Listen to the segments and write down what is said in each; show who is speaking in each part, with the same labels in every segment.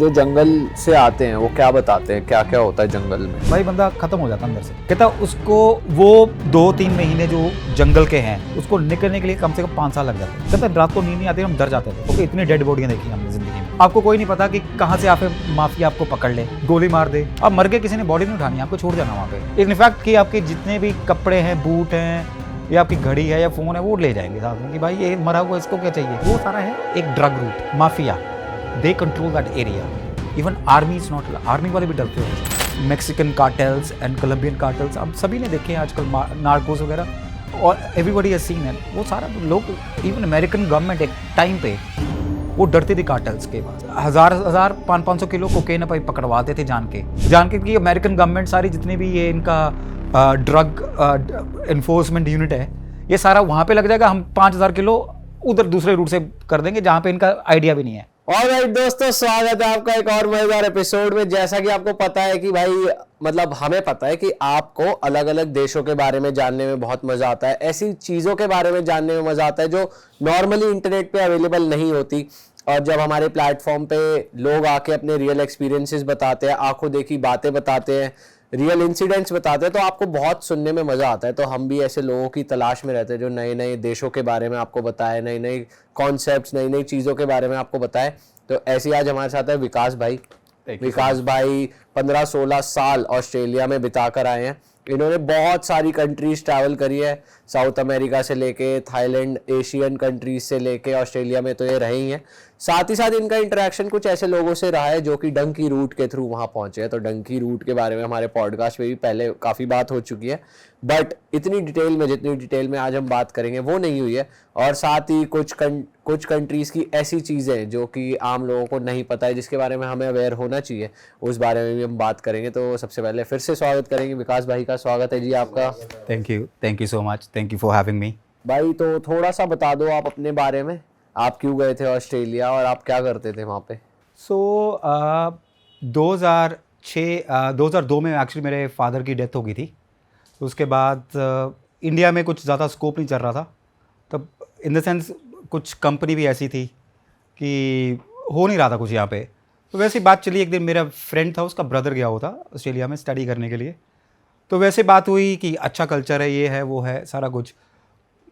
Speaker 1: जो जंगल से आते हैं वो क्या बताते हैं, क्या क्या होता है जंगल में?
Speaker 2: भाई बंदा खत्म हो जाता अंदर से। कहता उसको वो 2-3 महीने जो जंगल के हैं उसको निकलने के लिए कम से कम 5 साल लग जाते हैं। कहता रात को नींद नहीं आती, हम डर जाते थे क्योंकि इतनी डेड बॉडियां देखी हमने जिंदगी में। आपको कोई नहीं पता कि कहाँ से आके माफिया आपको पकड़ ले, गोली मार दे, आप मर गए, किसी ने बॉडी नहीं उठानी, आपको छोड़ जाना वहाँ पे। इनफैक्ट कि आपके जितने भी कपड़े हैं, बूट हैं या आपकी घड़ी है या फोन है, वो ले जाएंगे साथ में कि भाई ये मरा हुआ, इसको क्या चाहिए। वो सारा है एक drug route, mafia, they control that area. Even army is not, army वाले भी डरते हो। Mexican cartels and Colombian cartels आप सभी ने देखे हैं आजकल, नार्कोस वगैरह, और एवरीबडी हैज सीन इट। वो सारा लोग, इवन अमेरिकन गवर्नमेंट एक टाइम पे वो डरती थी कार्टेल्स के पास। 1000 500 किलो कोकेन पकड़वाते थे जान के कि अमेरिकन गवर्नमेंट सारी जितनी भी ये इनका ड्रग एनफोर्समेंट यूनिट है, ये सारा वहाँ पे लग जाएगा, हम 5000 किलो उधर दूसरे रूट से कर देंगे जहाँ पे इनका आइडिया भी नहीं है।
Speaker 1: ऑलराइट दोस्तों, स्वागत है आपका एक और मजेदार एपिसोड में। जैसा कि आपको पता है कि भाई, मतलब हमें पता है कि आपको अलग अलग देशों के बारे में जानने में बहुत मजा आता है, ऐसी चीजों के बारे में जानने में मजा आता है जो नॉर्मली इंटरनेट पे अवेलेबल नहीं होती। और जब हमारे प्लेटफॉर्म पे लोग आके अपने रियल एक्सपीरियंसेस बताते हैं, आंखों देखी बातें बताते हैं, रियल इंसिडेंट्स बताते हैं, तो आपको बहुत सुनने में मज़ा आता है। तो हम भी ऐसे लोगों की तलाश में रहते हैं जो नए नए देशों के बारे में आपको बताए, नई नई कॉन्सेप्ट्स, नई नई चीज़ों के बारे में आपको बताए। तो ऐसे ही आज हमारे साथ है विकास भाई। विकास भाई 15-16 साल ऑस्ट्रेलिया में बिता कर आए हैं। इन्होंने बहुत सारी कंट्रीज ट्रैवल करी है, साउथ अमेरिका से लेके थाईलैंड, एशियन कंट्रीज से लेके ऑस्ट्रेलिया में तो ये रहे ही हैं। साथ ही साथ इनका इंटरेक्शन कुछ ऐसे लोगों से रहा है जो कि डंकी रूट के थ्रू वहाँ पहुँचे हैं। तो डंकी रूट के बारे में हमारे पॉडकास्ट में भी पहले काफ़ी बात हो चुकी है, बट इतनी डिटेल में, जितनी डिटेल में आज हम बात करेंगे वो नहीं हुई है। और साथ ही कुछ कंट्रीज़ की ऐसी चीज़ें जो कि आम लोगों को नहीं पता है, जिसके बारे में हमें अवेयर होना चाहिए, उस बारे में भी हम बात करेंगे। तो सबसे पहले फिर से स्वागत करेंगे विकास भाई का। स्वागत है जी आपका।
Speaker 2: Thank you so much, thank you for having me.
Speaker 1: भाई तो थोड़ा सा बता दो आप अपने बारे में, आप क्यों गए थे ऑस्ट्रेलिया और आप क्या करते थे वहाँ पे?
Speaker 2: 2002 में एक्चुअली मेरे फादर की डेथ हो गई थी। तो उसके बाद इंडिया में कुछ ज़्यादा स्कोप नहीं चल रहा था तब, इन द सेंस कुछ कंपनी भी ऐसी थी कि हो नहीं रहा था कुछ यहाँ पे। तो वैसी बात चली, एक दिन मेरा फ्रेंड था, उसका ब्रदर गया हुआ था ऑस्ट्रेलिया में स्टडी करने के लिए। तो वैसे बात हुई कि अच्छा कल्चर है, ये है वो है सारा कुछ।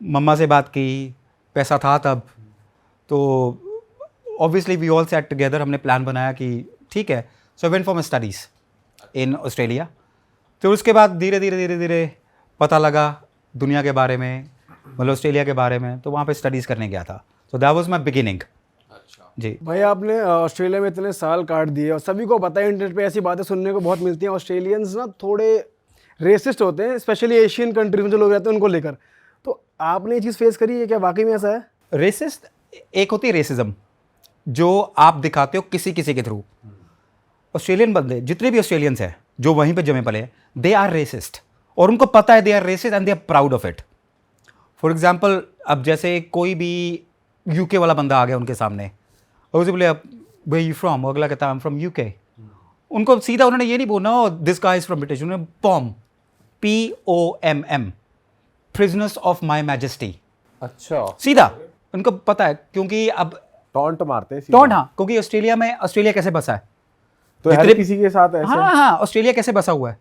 Speaker 2: मम्मा से बात की, पैसा था तब, तो obviously we all set together, हमने प्लान बनाया कि ठीक है। So went for my studies in Australia. तो उसके बाद धीरे धीरे पता लगा दुनिया के बारे में, मतलब ऑस्ट्रेलिया के बारे में। तो वहाँ पे स्टडीज़ करने गया था। So that was my beginning.
Speaker 1: अच्छा
Speaker 2: जी
Speaker 3: भाई, आपने ऑस्ट्रेलिया में इतने साल काट दिए और सभी को पता है, इंटरनेट पे ऐसी बातें सुनने को बहुत मिलती हैं। ऑस्ट्रेलियंस ना थोड़े रेसिस्ट होते हैं, स्पेशली एशियन कंट्रीज में जो लोग रहते हैं उनको लेकर। तो आपने ये चीज़ फेस करी है, क्या वाकई में ऐसा है?
Speaker 2: रेसिस्ट एक होती है रेसिज्म जो आप दिखाते हो किसी के थ्रू। ऑस्ट्रेलियन बंदे, जितने भी ऑस्ट्रेलियंस हैं जो वहीं पे जमे पले हैं, दे आर रेसिस्ट, और उनको पता है they are racist and they are proud of it. For example, अब जैसे कोई भी यूके वाला बंदा आ गया उनके सामने और उसे बोले अब वे यू फ्रॉम, अगला कहता आई एम फ्रॉम यूके। उनको सीधा उन्होंने ये नहीं बोलना this guy is from British, उन्होंने पॉम, POMM, prisoners of my majesty.
Speaker 1: अच्छा,
Speaker 2: सीधा उनको पता है, क्योंकि अब
Speaker 4: टॉन्ट मारते हैं
Speaker 2: टॉन्ट, हाँ, क्योंकि ऑस्ट्रेलिया कैसे बसा है,
Speaker 4: तो हर किसी के साथ ऐसे।
Speaker 2: हाँ, ऑस्ट्रेलिया कैसे बसा हुआ है।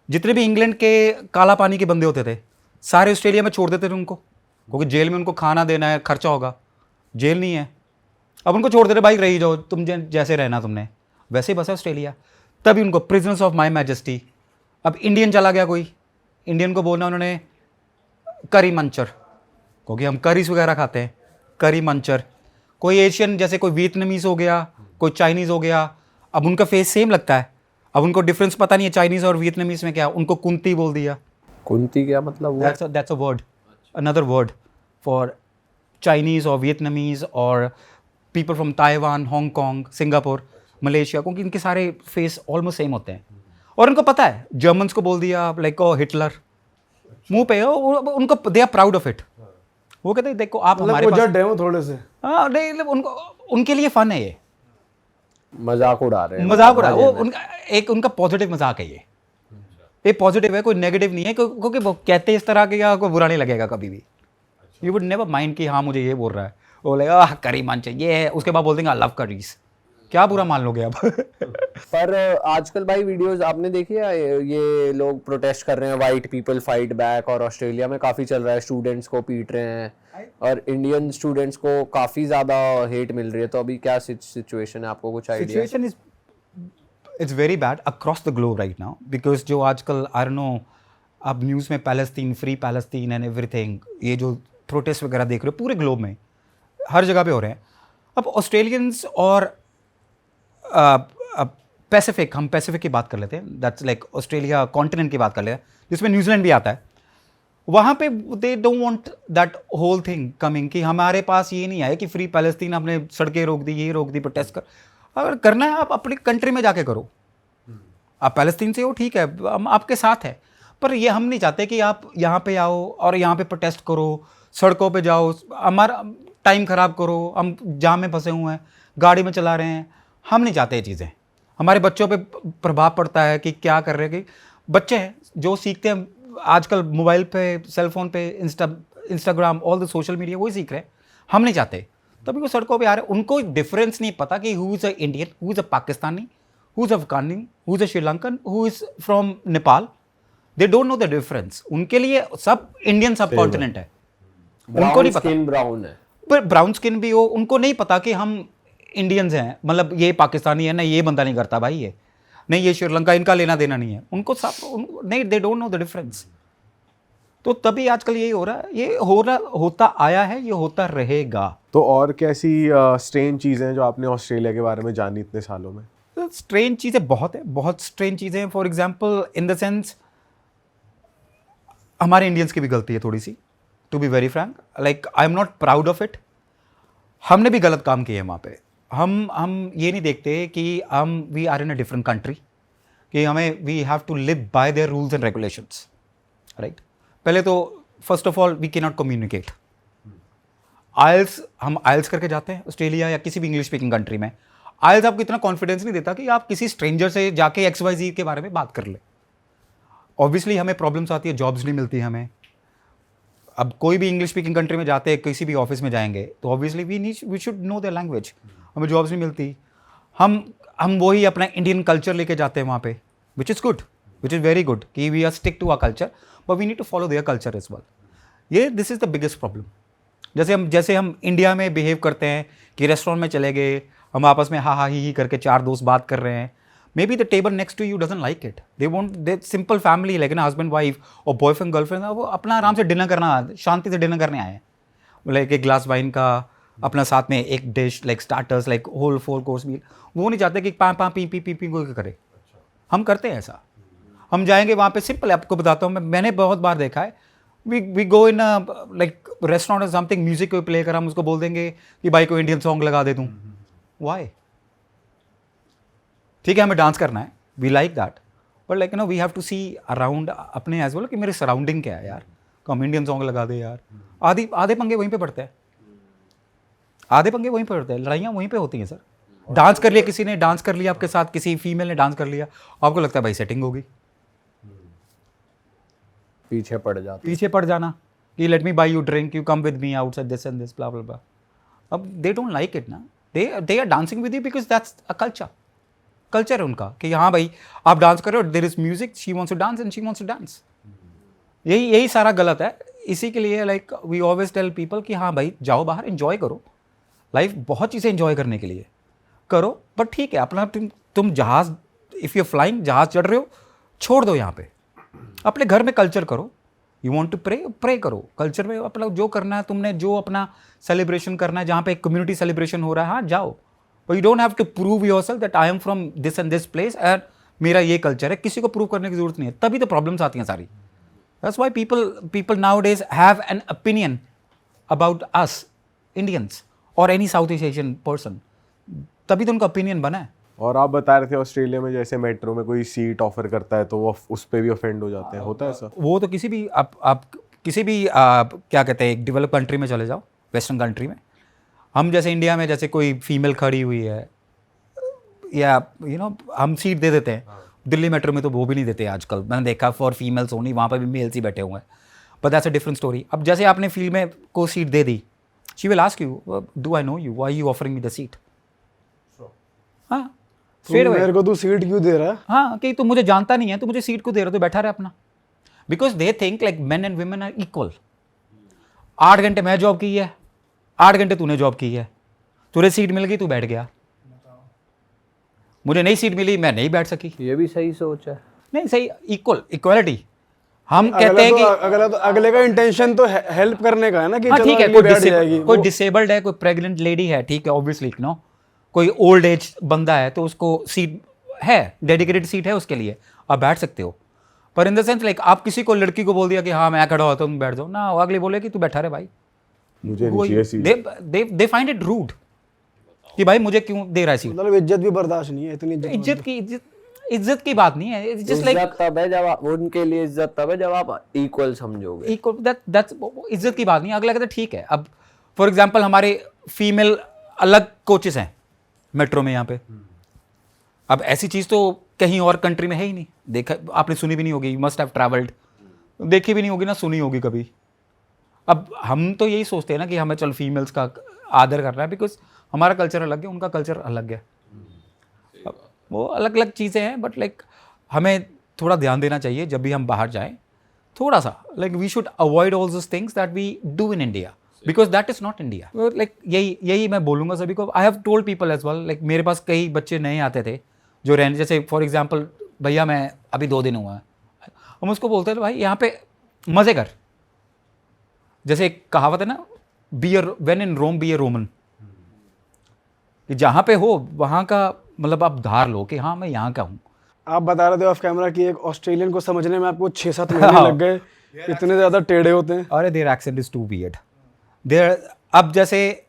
Speaker 2: जितने भी इंग्लैंड के काला पानी के बंदे होते थे, सारे ऑस्ट्रेलिया में छोड़ देते थे उनको, क्योंकि जेल में उनको खाना देना है, खर्चा होगा, जेल नहीं है। अब उनको छोड़ देते, भाई रही जाओ, तुम जैसे रहना तुमने, वैसे ही बसा ऑस्ट्रेलिया। तभी उनको प्रिजनर्स ऑफ माई मैजेस्टी। अब इंडियन चला गया कोई, इंडियन को बोलना उन्होंने करी मंचर, क्योंकि हम करीज वगैरह खाते हैं, करी मंचर। कोई एशियन, जैसे कोई वियतनामीज हो गया, कोई चाइनीज़ हो गया, अब उनका फेस सेम लगता है, अब उनको डिफरेंस पता नहीं है चाइनीज़ और वियतनामीज में क्या, उनको कुंती बोल दिया।
Speaker 1: कुंती क्या मतलब हुआ?
Speaker 2: That's a word, another word for Chinese और वियतनामीज और people from Taiwan, Hong Kong, Singapore, Malaysia, क्योंकि इनके सारे फेस ऑलमोस्ट सेम होते हैं। और उनको पता है, जर्मन्स को बोल दिया लाइक हिटलर, मुंह पे, उनको they are proud of it. वो कहते हैं देखो आप हमारे पास,
Speaker 3: जड है वो थोड़े से।
Speaker 2: हाँ नहीं, मतलब उनको, उनके लिए फन है ये,
Speaker 1: मजाक उड़ा रहे हैं,
Speaker 2: मजाक उड़ा, वो उनका पॉजिटिव मजाक है ये पॉजिटिव है, कोई नेगेटिव नहीं है, क्योंकि वो कहते हैं इस तरह के, कोई बुरा नहीं लगेगा कभी भी। यू वुड नेवर माइंड कि हाँ मुझे ये बोल रहा है, वो बोलेगा करी मान चाहिए, उसके बाद बोल देंगे आई लव करीज, क्या बुरा मान लोगे अब?
Speaker 1: पर आजकल भाई वीडियोस आपने देखी है, ये लोग प्रोटेस्ट कर रहे हैं, वाइट पीपल फाइट बैक, और ऑस्ट्रेलिया में काफी चल रहा है, स्टूडेंट्स को पीट रहे हैं और इंडियन स्टूडेंट्स को काफी ज्यादा हेट मिल रही है। तो अभी क्या सिचुएशन है, आपको कुछ idea?
Speaker 2: Situation is it's very bad across the globe right now, because जो आजकल आई डोंट नो आप न्यूज़ में Palestine, free Palestine and everything, ये जो प्रोटेस्ट वगैरह देख रहे हो पूरे ग्लोब में हर जगह पे हो रहे हैं। अब ऑस्ट्रेलियंस और पैसिफिक, हम पैसिफिक की बात कर लेते हैं, दैट्स लाइक ऑस्ट्रेलिया कॉन्टिनेंट की बात कर लेते हैं जिसमें न्यूजीलैंड भी आता है। वहाँ पे they don't want that whole thing coming कि हमारे पास ये नहीं आए कि फ्री पैलेस्तीन, आपने सड़कें रोक दी, ये रोक दी, प्रोटेस्ट कर। अगर करना है आप अपनी कंट्री में जाके करो, आप पैलेस्तीन से हो ठीक है, हम आपके साथ है, पर ये हम नहीं चाहते कि आप यहाँ पे आओ और यहाँ पे प्रोटेस्ट करो, सड़कों पे जाओ, हमारा टाइम ख़राब करो, हम जाम में फंसे हुए हैं, गाड़ी में चला रहे हैं, हम नहीं चाहते ये चीज़ें। हमारे बच्चों पे प्रभाव पड़ता है कि क्या कर रहे हैं, कि बच्चे हैं जो सीखते हैं आजकल मोबाइल पे, सेल फोन पे, Instagram, all the social media, वही सीख रहे हैं। हम नहीं चाहते, तभी वो सड़कों पे आ रहे हैं। उनको डिफरेंस नहीं पता कि who is a Indian, who is a Pakistani, who is Afghani, who is a Sri Lankan, who is from Nepal. They don't know the difference. उनके लिए सब इंडियन सब कॉन्टिनेंट है, उनको नहीं पता।
Speaker 1: ब्राउन है,
Speaker 2: पर ब्राउन स्किन भी हो, उनको नहीं पता कि हम इंडियंस हैं, मतलब ये पाकिस्तानी है ना, ये बंदा नहीं करता भाई, ये नहीं, ये श्रीलंका, इनका लेना देना नहीं है उनको, सब नहीं, they don't know the difference. तो तभी आजकल यही हो रहा है, ये होता आया है, ये होता रहेगा।
Speaker 4: तो और कैसी स्ट्रेंज चीज़ें हैं जो आपने ऑस्ट्रेलिया के बारे में जानी इतने सालों में?
Speaker 2: स्ट्रेंज चीज़ें बहुत है, बहुत स्ट्रेंज चीज़ें हैं। For example in the sense हमारे इंडियंस की भी गलती है थोड़ी सी, to be very frank, like I am not proud of it. हमने भी गलत काम किए हैं वहाँ पे। हम ये नहीं देखते कि हम we are in a different country, कि हमें we have to live by their rules and regulations, right. पहले तो first of all we can not communicate. आइल्स, हम आइल्स करके जाते हैं ऑस्ट्रेलिया या किसी भी इंग्लिश स्पीकिंग कंट्री में, आइल्स आपको इतना कॉन्फिडेंस नहीं देता कि आप किसी स्ट्रेंजर से जाके XYZ के बारे में बात कर ले। ऑब्वियसली हमें प्रॉब्लम्स आती है, जॉब्स नहीं मिलती हमें। अब कोई भी इंग्लिश स्पीकिंग कंट्री में जाते हैं, किसी भी ऑफिस में जाएंगे तो obviously we should know their language, हमें जॉब्स नहीं मिलती। हम वही अपना इंडियन कल्चर लेके जाते हैं वहाँ पे, which is good, which is very good कि we are stick to our culture, but we need to follow their culture as well. ये this is the biggest problem. जैसे हम इंडिया में बिहेव करते हैं कि रेस्टोरेंट में चले गए, हम आपस में हा ही करके चार दोस्त बात कर रहे हैं, maybe the table next to you doesn't like it, they want they simple family like ना हस्बैंड वाइफ और बॉयफ्रेंड गर्लफ्रेंड, वो अपना आराम से डिनर करना, शांति से डिनर करने आए हैं, लाइक एक ग्लास वाइन का अपना साथ में एक dish, like starters, like whole 4 course meal. वो नहीं चाहते कि पा पी कोई करे। हम करते हैं ऐसा। हम जाएंगे वहाँ पे, सिंपल आपको बताता हूँ, मैंने बहुत बार देखा है, we go in like restaurant something, music कोई प्ले कर, हम उसको बोल देंगे कि भाई कोई इंडियन सॉन्ग लगा दे दूँ। वाई? ठीक है हमें डांस करना है, we like that, but like we have to see around अपने एज वेल कि मेरे सराउंडिंग क्या है यार, हम इंडियन सॉन्ग लगा दे यार। आधे पंगे वहीं पे पड़ते हैं, आधे पंगे वहीं पे पड़ते हैं, लड़ाइयाँ वहीं पे होती हैं सर। डांस कर लिया, किसी ने डांस कर लिया आपके साथ, किसी फीमेल ने डांस कर लिया, आपको लगता है भाई सेटिंग होगी,
Speaker 1: पीछे
Speaker 2: पड़ जाना कि let me buy you drink, you come with me outside this and this blah blah blah. अब दे डोंट लाइक इट ना, they are dancing with you because that's a culture है उनका कि हाँ भाई आप डांस कर रहे हो, there is music, she wants to dance and she wants to dance. यही सारा गलत है। इसी के लिए like we always tell people कि हाँ भाई जाओ बाहर, एंजॉय करो, लाइफ बहुत चीज़ें एंजॉय करने के लिए करो, बट ठीक है अपना तुम जहाज़, इफ़ यू फ्लाइंग, जहाज़ चढ़ रहे हो, छोड़ दो यहाँ पे, अपने घर में कल्चर करो। यू वांट टू प्रे करो, कल्चर में अपना जो करना है, तुमने जो अपना सेलिब्रेशन करना है, जहाँ पे एक कम्युनिटी सेलिब्रेशन हो रहा है, हाँ जाओ, but you don't have to prove yourself that I am from this and this place and मेरा ये कल्चर है। किसी को प्रूव करने की जरूरत नहीं है, तभी तो प्रॉब्लम्स आती हैं सारी। That's why people nowadays have an opinion about us Indians or any Southeast Asian person, तभी तो उनका ओपिनियन बना है।
Speaker 4: और आप बता रहे थे ऑस्ट्रेलिया में जैसे मेट्रो में कोई सीट ऑफर करता है तो वो उस पर भी ऑफेंड हो जाते हैं, होता है ऐसा?
Speaker 2: वो तो किसी भी आप किसी भी क्या कहते हैं, एक डेवलप कंट्री में चले जाओ, वेस्टर्न कंट्री में, हम जैसे इंडिया में जैसे कोई फीमेल खड़ी हुई है या हम सीट दे देते हैं, दिल्ली मेट्रो में तो वो भी नहीं देते आजकल, मैंने देखा फॉर फीमेल्स ओनली, वहाँ पर भी मेल्स ही बैठे हुए हैं, but that's a different story. अब जैसे आपने फीमेल को seat they the, she will ask you, do I know you, why you offering me the seat? हाँ स्ट्रेट अवे।
Speaker 3: मेरे को तू सीट क्यों दे रहा है?
Speaker 2: हाँ कि तू मुझे जानता नहीं है, तू मुझे सीट को दे रहा, तो बैठा रहे अपना। Because they think like men and women are equal. 8 घंटे मैं जॉब की है, 8 घंटे तूने जॉब की है, तुझे सीट मिल गई, तू बैठ गया, मुझे नई सीट मिली, मैं नहीं बैठ सकी।
Speaker 1: ये भी सही सोच है।
Speaker 2: नहीं सही, इक्वालिटी हम कहते हैं कि
Speaker 3: अगले का इंटेंशन तो हेल्प करने का है ना, कि
Speaker 2: हाँ
Speaker 3: चलो
Speaker 2: ठीक है,
Speaker 3: अगली बैठ जाएगी।
Speaker 2: कोई डिसेबल्ड है, कोई प्रेग्नेंट लेडी है, ठीक है, ऑब्वियसली नो, कोई ओल्ड एज बंदा है तो उसको सीट है, डेडिकेटेड सीट है उसके लिए, आप बैठ सकते हो। पर इन द सेंस लाइक आप किसी को, लड़की को बोल दिया कि हाँ मैं खड़ा होता हूँ तुम बैठ जाओ ना, वो अगले बोले कि तू बैठा रहे भाई,
Speaker 4: मुझे नहीं चाहिए seat.
Speaker 2: They find it rude कि भाई मुझे क्यों दे रहा है सीट।
Speaker 3: मतलब इज्जत भी बर्दाश्त नहीं है, इतनी
Speaker 2: इज्जत की बात नहीं है, इट्स जस्ट लाइक
Speaker 1: इज्जत तब है जब उनके लिए इज्जत तब है जब आप इक्वल समझोगे।
Speaker 2: इक्वल, दैट्स इज्जत की बात नहीं है। अगला कहता है ठीक है। अब फॉर एग्जांपल हमारे फीमेल अलग कोचेस हैं मेट्रो में यहाँ पे, अब ऐसी चीज़ तो कहीं और कंट्री में है ही नहीं, देखा आपने सुनी भी नहीं होगी, मस्ट हैव ट्रैवल्ड, देखी भी नहीं होगी ना, सुनी होगी कभी। अब हम तो यही सोचते हैं ना कि हमें चल फीमेल्स का आदर करना है, बिकॉज हमारा कल्चर अलग है, उनका कल्चर अलग है, अब वो अलग अलग चीज़ें हैं। बट लाइक हमें थोड़ा ध्यान देना चाहिए जब भी हम बाहर जाएं, थोड़ा सा like we should avoid all this things that we do in India, because that is not India. Like यही मैं बोलूँगा सभी को। I have told people as well, like मेरे पास कई बच्चे नए आते थे जो रहने, जैसे फॉर एग्जाम्पल भैया मैं अभी 2 दिन हुआ है, हम उसको बोलते हैं भाई यहाँ पे मज़े कर, जैसे एक कहावत है ना, be when in Rome be a Roman, कि जहाँ पे हो वहाँ का मतलब आप धार लो कि हाँ मैं यहाँ का हूँ।
Speaker 3: आप बता रहे थे ऑफ कैमरा कि एक ऑस्ट्रेलियन को समझने में आपको 6-7 महीने लग गए, इतने ज़्यादा टेढ़े होते हैं।
Speaker 2: अरे their accent is too weird there. अब जैसे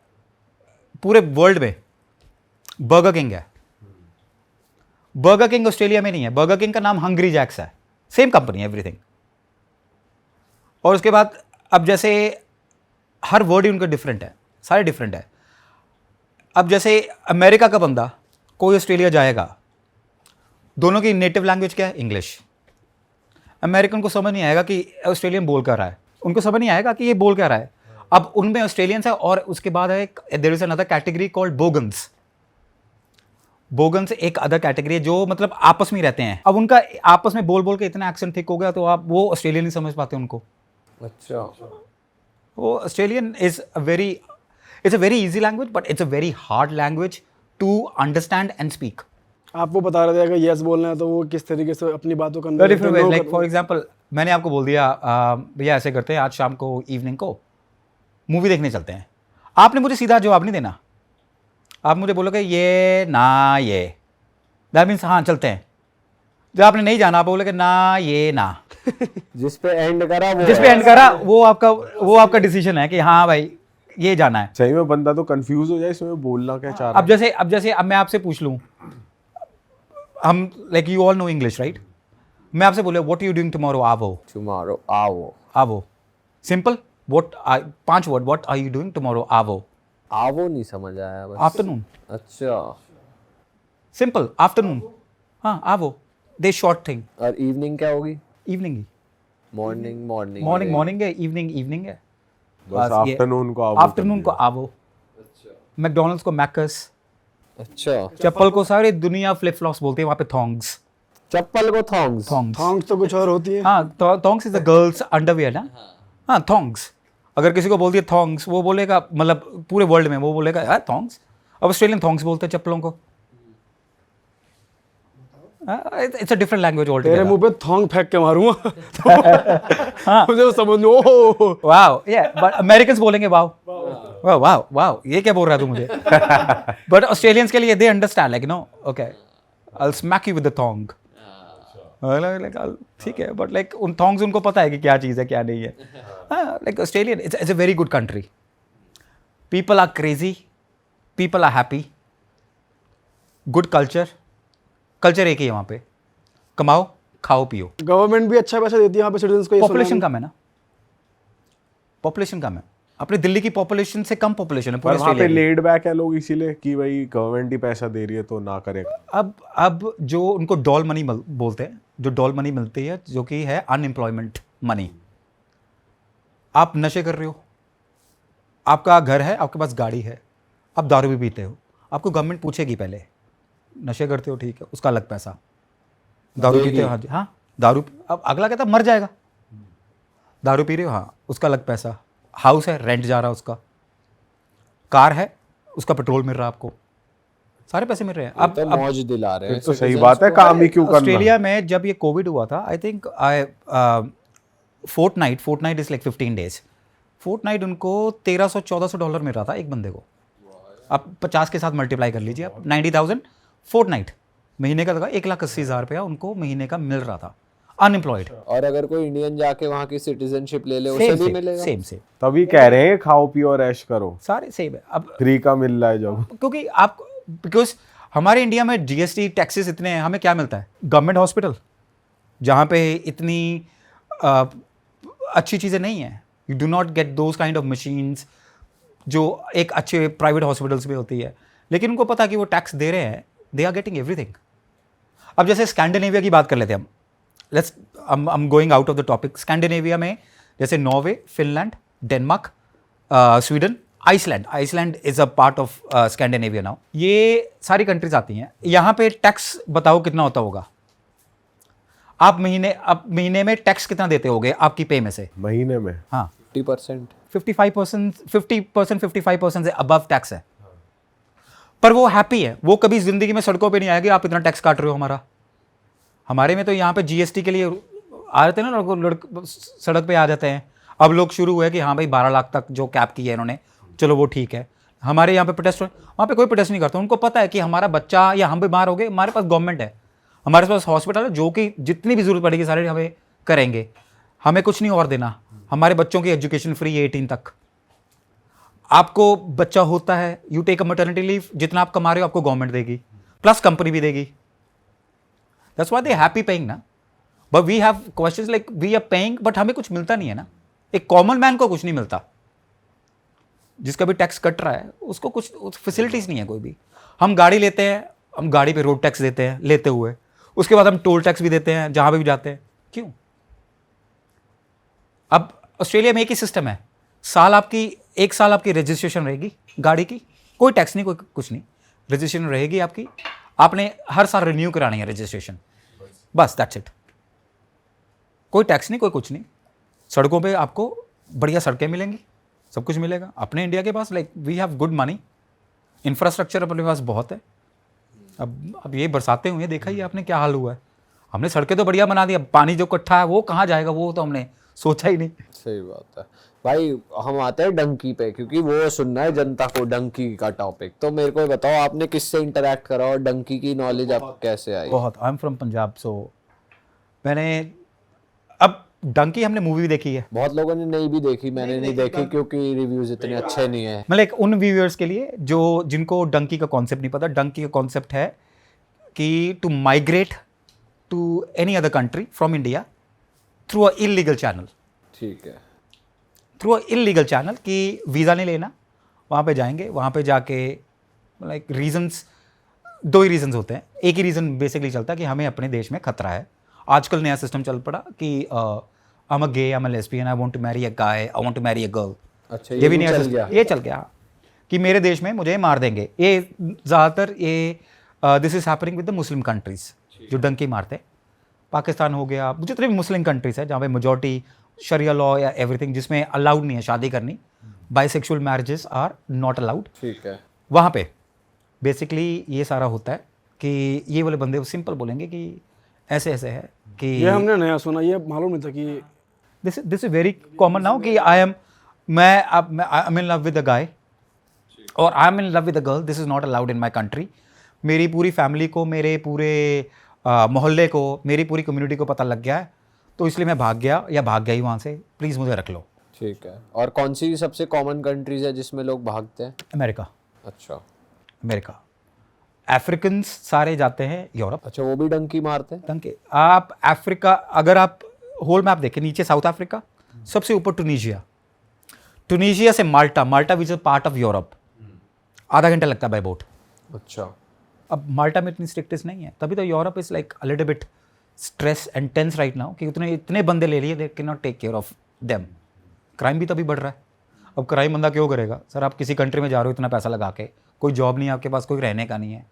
Speaker 2: पूरे वर्ल्ड में बर्गर किंग है, बर्गर किंग ऑस्ट्रेलिया में नहीं है, बर्गर किंग का नाम हंग्री जैक्स है, सेम कंपनी एवरीथिंग। और उसके बाद अब जैसे हर वर्ड ही उनका डिफरेंट है, सारे डिफरेंट है। अब जैसे अमेरिका का बंदा कोई ऑस्ट्रेलिया जाएगा, दोनों की नेटिव लैंग्वेज क्या है? इंग्लिश। अमेरिकन को समझ नहीं आएगा कि ऑस्ट्रेलियन बोल क्या रहा है, उनको समझ नहीं आएगा कि ये बोल क्या रहा है। अब उनमें ऑस्ट्रेलियंस है, और उसके बाद है there is another category called bogans. Bogans एक अदर कैटेगरी है जो मतलब आपस में रहते हैं। अब उनका आपस में बोल बोल के इतना एक्सेंट थिक हो गया तो आप वो ऑस्ट्रेलियन नहीं समझ पाते उनको।
Speaker 1: अच्छा,
Speaker 2: वो Australian is a very, it's a very easy language but it's a very hard language to understand and speak.
Speaker 3: आपको बता रहे थे अगर यस बोलना है तो वो किस तरीके से अपनी बातों को
Speaker 2: very different ways. Like for example मैंने आपको बोल दिया भैया ऐसे करते हैं, आज शाम को इवनिंग को मूवी देखने चलते हैं। आपने मुझे सीधा जवाब नहीं देना, आप मुझे बोलोगे ये ना ये, दैट मीन्स हाँ चलते हैं। जब आपने नहीं जाना आप बोलोगे ना ये ना।
Speaker 1: जिस पे एंड करा वो
Speaker 2: जिस पे एंड करा वो आपका डिसीजन है कि हाँ भाई ये जाना है।
Speaker 4: सही में बंदा तो कंफ्यूज हो जाए इसमें बोलना क्या चाह रहा है।
Speaker 2: अब जैसे अब मैं आपसे पूछ लूँ, हम like you all know English right, मैं आपसे बोले what are you doing tomorrow,
Speaker 1: tomorrow arvo.
Speaker 2: Arvo, simple. 5 word, what are you doing tomorrow, arvo.
Speaker 1: Arvo नहीं समझ आया बस।
Speaker 2: आफ्टरनून,
Speaker 1: अच्छा,
Speaker 2: सिंपल, आफ्टरनून, हाँ आवो, दे शॉर्ट थिंग।
Speaker 1: और इवनिंग क्या होगी?
Speaker 2: Evening he,
Speaker 1: morning morning
Speaker 2: morning है, इवनिंग है,
Speaker 4: बस आफ्टरनून को आवो।
Speaker 2: आफ्टरनून को आवो। मैकडोनल्ड्स को मैकस,
Speaker 1: अच्छा,
Speaker 2: चप्पल को सारी दुनिया फ्लिप फ्लॉप्स बोलते हैं, वहाँ पे थॉन्ग्स।
Speaker 1: चप्पल को थॉन्ग्स।
Speaker 3: थॉन्ग्स तो कुछ और होती है।
Speaker 2: हाँ, थॉन्ग्स इज द गर्ल्स अंडरवियर ना। हाँ थॉन्ग्स, अगर किसी को बोल दिया थॉन्ग्स, वो बोलेगा मतलब पूरे वर्ल्ड में वो बोलेगा यार थॉन्ग्स। अब ऑस्ट्रेलियन थॉन्ग्स बोलते हैं चप्पलों को। It's a different language all
Speaker 3: तेरे मुंह पे थॉन्ग फेंक के मारूंगा तो मुझे वो समझ में ओह
Speaker 2: वाओ, या बट अमेरिकन्स बोलेंगे वाओ वाओ वाओ वाओ, ये क्या बोल रहा है तू मुझे। बट ऑस्ट्रेलियंस के लिए they understand like no okay I will smack you with the thong. ठीक है, बट लाइक उन थॉन्ग्स उनको पता है कि क्या चीज़ है क्या नहीं है। Like Australian it's a very good country, people are crazy, people are happy, good culture एक ही है वहाँ पे, कमाओ खाओ पियो।
Speaker 3: गवर्नमेंट भी अच्छा पैसा देती है यहाँ पे सिटीजन्स को।
Speaker 2: पॉपुलेशन कम है ना, पॉपुलेशन कम है, अपनी दिल्ली की पॉपुलेशन से कम पॉपुलेशन है पूरे
Speaker 4: पर वहाँ पे
Speaker 2: ऑस्ट्रेलिया की।
Speaker 4: लेड बैक है लोग इसीलिए कि भाई गवर्नमेंट ही पैसा दे रही है तो ना करे।
Speaker 2: अब जो उनको डॉल मनी बोलते हैं, जो डॉल मनी मिलती है जो कि है अनएम्प्लॉयमेंट मनी। आप नशे कर रहे हो, आपका घर है, आपके पास गाड़ी है, आप दारू भी पीते हो, आपको गवर्नमेंट पूछेगी पहले नशे करते हो ठीक है, उसका अलग पैसा। दारू पीते हो, हाँ जी, हाँ दारू, अब अगला कहता मर जाएगा। दारू पी रहे हो, हाँ उसका अलग पैसा। हाउस है, रेंट जा रहा है उसका। कार है, उसका पेट्रोल मिल रहा है आपको, सारे पैसे मिल रहे हैं।
Speaker 1: अब तो मौज दिला रहे हैं
Speaker 4: तो सही बात है, काम ही क्यों करना।
Speaker 2: ऑस्ट्रेलिया में जब ये कोविड हुआ था, I think fortnight is like 15 days, fortnight उनको $1300-1400 मिल रहा था एक बंदे को। आप 50 के साथ मल्टीप्लाई कर लीजिए आप, 90,000 फोर्टनाइट, महीने का था 1,80,000 रुपया उनको महीने का मिल रहा था अनएम्प्लॉयड।
Speaker 1: और अगर कोई इंडियन जाके वहाँ की सिटीजनशिप ले ले उसे भी मिलेगा।
Speaker 2: सेम
Speaker 4: तभी कह रहे हैं खाओ पियो और ऐश करो,
Speaker 2: सारे सेम है। अब
Speaker 4: फ्री का मिल रहा है जब,
Speaker 2: क्योंकि आप, बिकॉज हमारे इंडिया में जीएसटी टैक्सेस इतने हैं, हमें क्या मिलता है? गवर्नमेंट हॉस्पिटल जहाँ पे इतनी अच्छी चीज़ें नहीं हैं, you do not get those kind of machines जो एक अच्छे प्राइवेट हॉस्पिटल्स में होती है। लेकिन उनको पता कि वो टैक्स दे रहे हैं, दे आर गेटिंग एवरीथिंग। अब जैसे स्कैंडिनेविया की बात कर लेते हैं हम, let's I am going out of the topic. Scandinavia में जैसे Norway, Finland, Denmark, Sweden, Iceland is a part of Scandinavia now. ये सारी कंट्रीज आती हैं। यहाँ पे टैक्स बताओ कितना होता होगा? आप महीने में टैक्स कितना देते होगे आपकी पे में से?
Speaker 4: महीने में
Speaker 2: हाँ
Speaker 1: 50%।
Speaker 2: 55% से अबव टैक्स है। पर वो हैप्पी है, वो कभी जिंदगी में सड़कों पे नहीं आएगी आप इतना टैक्स काट रहे हो हमारा। हमारे में तो यहाँ पे जीएसटी के लिए आ जाते हैं ना लोग, सड़क पे आ जाते हैं। अब लोग शुरू हुए कि हाँ भाई 12 लाख तक जो कैप की है इन्होंने, चलो वो ठीक है। हमारे यहाँ पे प्रोटेस्ट, वहाँ पे कोई प्रोटेस्ट नहीं करता। उनको पता है कि हमारा बच्चा या हम बीमार हो गए, हमारे पास गवर्नमेंट है, हमारे पास हॉस्पिटल है, जो कि जितनी भी जरूरत पड़ेगी सारे हमें करेंगे। हमें कुछ नहीं और देना, हमारे बच्चों की एजुकेशन फ्री है 18 तक। आपको बच्चा होता है, you take a maternity leave, जितना आप कमा रहे हो आपको गवर्नमेंट देगी, प्लस कंपनी भी देगी। That's why they happy paying ना। But we have questions like we are paying, but हमें कुछ मिलता नहीं है ना। एक कॉमन मैन को कुछ नहीं मिलता, जिसका भी टैक्स कट रहा है उसको कुछ फैसिलिटीज नहीं है कोई भी। हम गाड़ी लेते हैं, हम गाड़ी पे रोड टैक्स देते हैं, लेते हुए उसके बाद हम टोल टैक्स भी देते हैं जहां पे भी जाते हैं। क्यों? अब ऑस्ट्रेलिया में एक ही सिस्टम है, एक साल आपकी रजिस्ट्रेशन रहेगी गाड़ी की, कोई टैक्स नहीं, कोई कुछ नहीं, रजिस्ट्रेशन रहेगी आपकी, आपने हर साल रिन्यू करानी है रजिस्ट्रेशन, बस दैट्स इट। कोई टैक्स नहीं, कोई कुछ नहीं। सड़कों पे आपको बढ़िया सड़कें मिलेंगी, सब कुछ मिलेगा। अपने इंडिया के पास like we have good money, infrastructure अपने पास बहुत है। अब ये बरसातें हुई हैं, देखा ही आपने क्या हाल हुआ है। हमने सड़कें तो बढ़िया बना दी, अब पानी जो इकट्ठा है वो कहाँ जाएगा वो तो हमने सोचा ही नहीं।
Speaker 1: सही बात है भाई। हम आते हैं डंकी पे, क्योंकि वो सुनना है जनता को डंकी का टॉपिक। तो मेरे को बताओ आपने किससे इंटरेक्ट करा और डंकी की नॉलेज आपको कैसे आई?
Speaker 2: बहुत, आई एम फ्रॉम पंजाब, सो मैंने अब डंकी हमने मूवी देखी है।
Speaker 1: बहुत लोगों ने नहीं भी देखी, मैंने नहीं देखी क्योंकि रिव्यूज इतने अच्छे नहीं है।
Speaker 2: मतलब उन व्यूअर्स के लिए जिनको डंकी का कॉन्सेप्ट नहीं पता, डंकी का कॉन्सेप्ट है कि to migrate to any other country from India through a illegal channel.
Speaker 1: ठीक है,
Speaker 2: थ्रू अ इलीगल चैनल कि वीज़ा नहीं लेना, वहाँ पे जाएंगे, वहाँ पे जाके लाइक रीजंस, दो ही रीजंस होते हैं। एक ही रीज़न बेसिकली चलता है कि हमें अपने देश में खतरा है। आजकल नया सिस्टम चल पड़ा कि I am a gay, I am a lesbian, I want to marry a guy, I want to marry a girl.
Speaker 1: अच्छा,
Speaker 2: ये भी नहीं
Speaker 1: चल
Speaker 2: चल
Speaker 1: गया।
Speaker 2: ये चल गया कि मेरे देश में मुझे मार देंगे। ये ज़्यादातर ये this is happening with the Muslim countries जो डंकी मारते हैं। पाकिस्तान हो गया, जितने भी मुस्लिम कंट्रीज है जहाँ पे मेजॉरिटी शरिया लॉ या एवरीथिंग जिसमें अलाउड नहीं है शादी करनी, bisexual marriages are not allowed.
Speaker 1: ठीक है,
Speaker 2: वहाँ पे बेसिकली ये सारा होता है कि ये वाले बंदे सिंपल बोलेंगे कि ऐसे ऐसे है कि
Speaker 3: ये हमने नया सुना, ये मालूम नहीं था कि
Speaker 2: this is very common now कि I am in love with a guy और I am in love with a girl, this is not allowed in my country. मेरी पूरी फैमिली को, मेरे पूरे मोहल्ले को, मेरी पूरी कम्युनिटी को पता लग गया है, तो इसलिए मैं भाग गया या भाग गई वहाँ से, प्लीज़ मुझे रख लो।
Speaker 1: ठीक है। और कौन सी सबसे कॉमन कंट्रीज है जिसमें लोग भागते हैं?
Speaker 2: अमेरिका।
Speaker 1: अच्छा,
Speaker 2: अमेरिका। अफ्रीकन्स सारे जाते हैं यूरोप।
Speaker 1: अच्छा, वो भी डंकी मारते हैं?
Speaker 2: टंके आप अफ्रीका, अगर आप होल मैप देखें, नीचे साउथ अफ्रीका, सबसे ऊपर टूनीशिया, टूनीशिया से Malta which is part of Europe, आधा घंटा लगता है बाय बोट।
Speaker 1: अच्छा,
Speaker 2: अब माल्टा में इतनी स्ट्रिक्टनेस नहीं है, तभी तो Europe is like a little bit stress and tense right now कि इतने बंदे ले लिए, they can not take care of them. Crime भी तभी बढ़ रहा है। अब क्राइम बंदा क्यों करेगा सर? आप किसी कंट्री में जा रहे हो इतना पैसा लगा के, कोई जॉब नहीं है आपके पास, कोई रहने का नहीं है,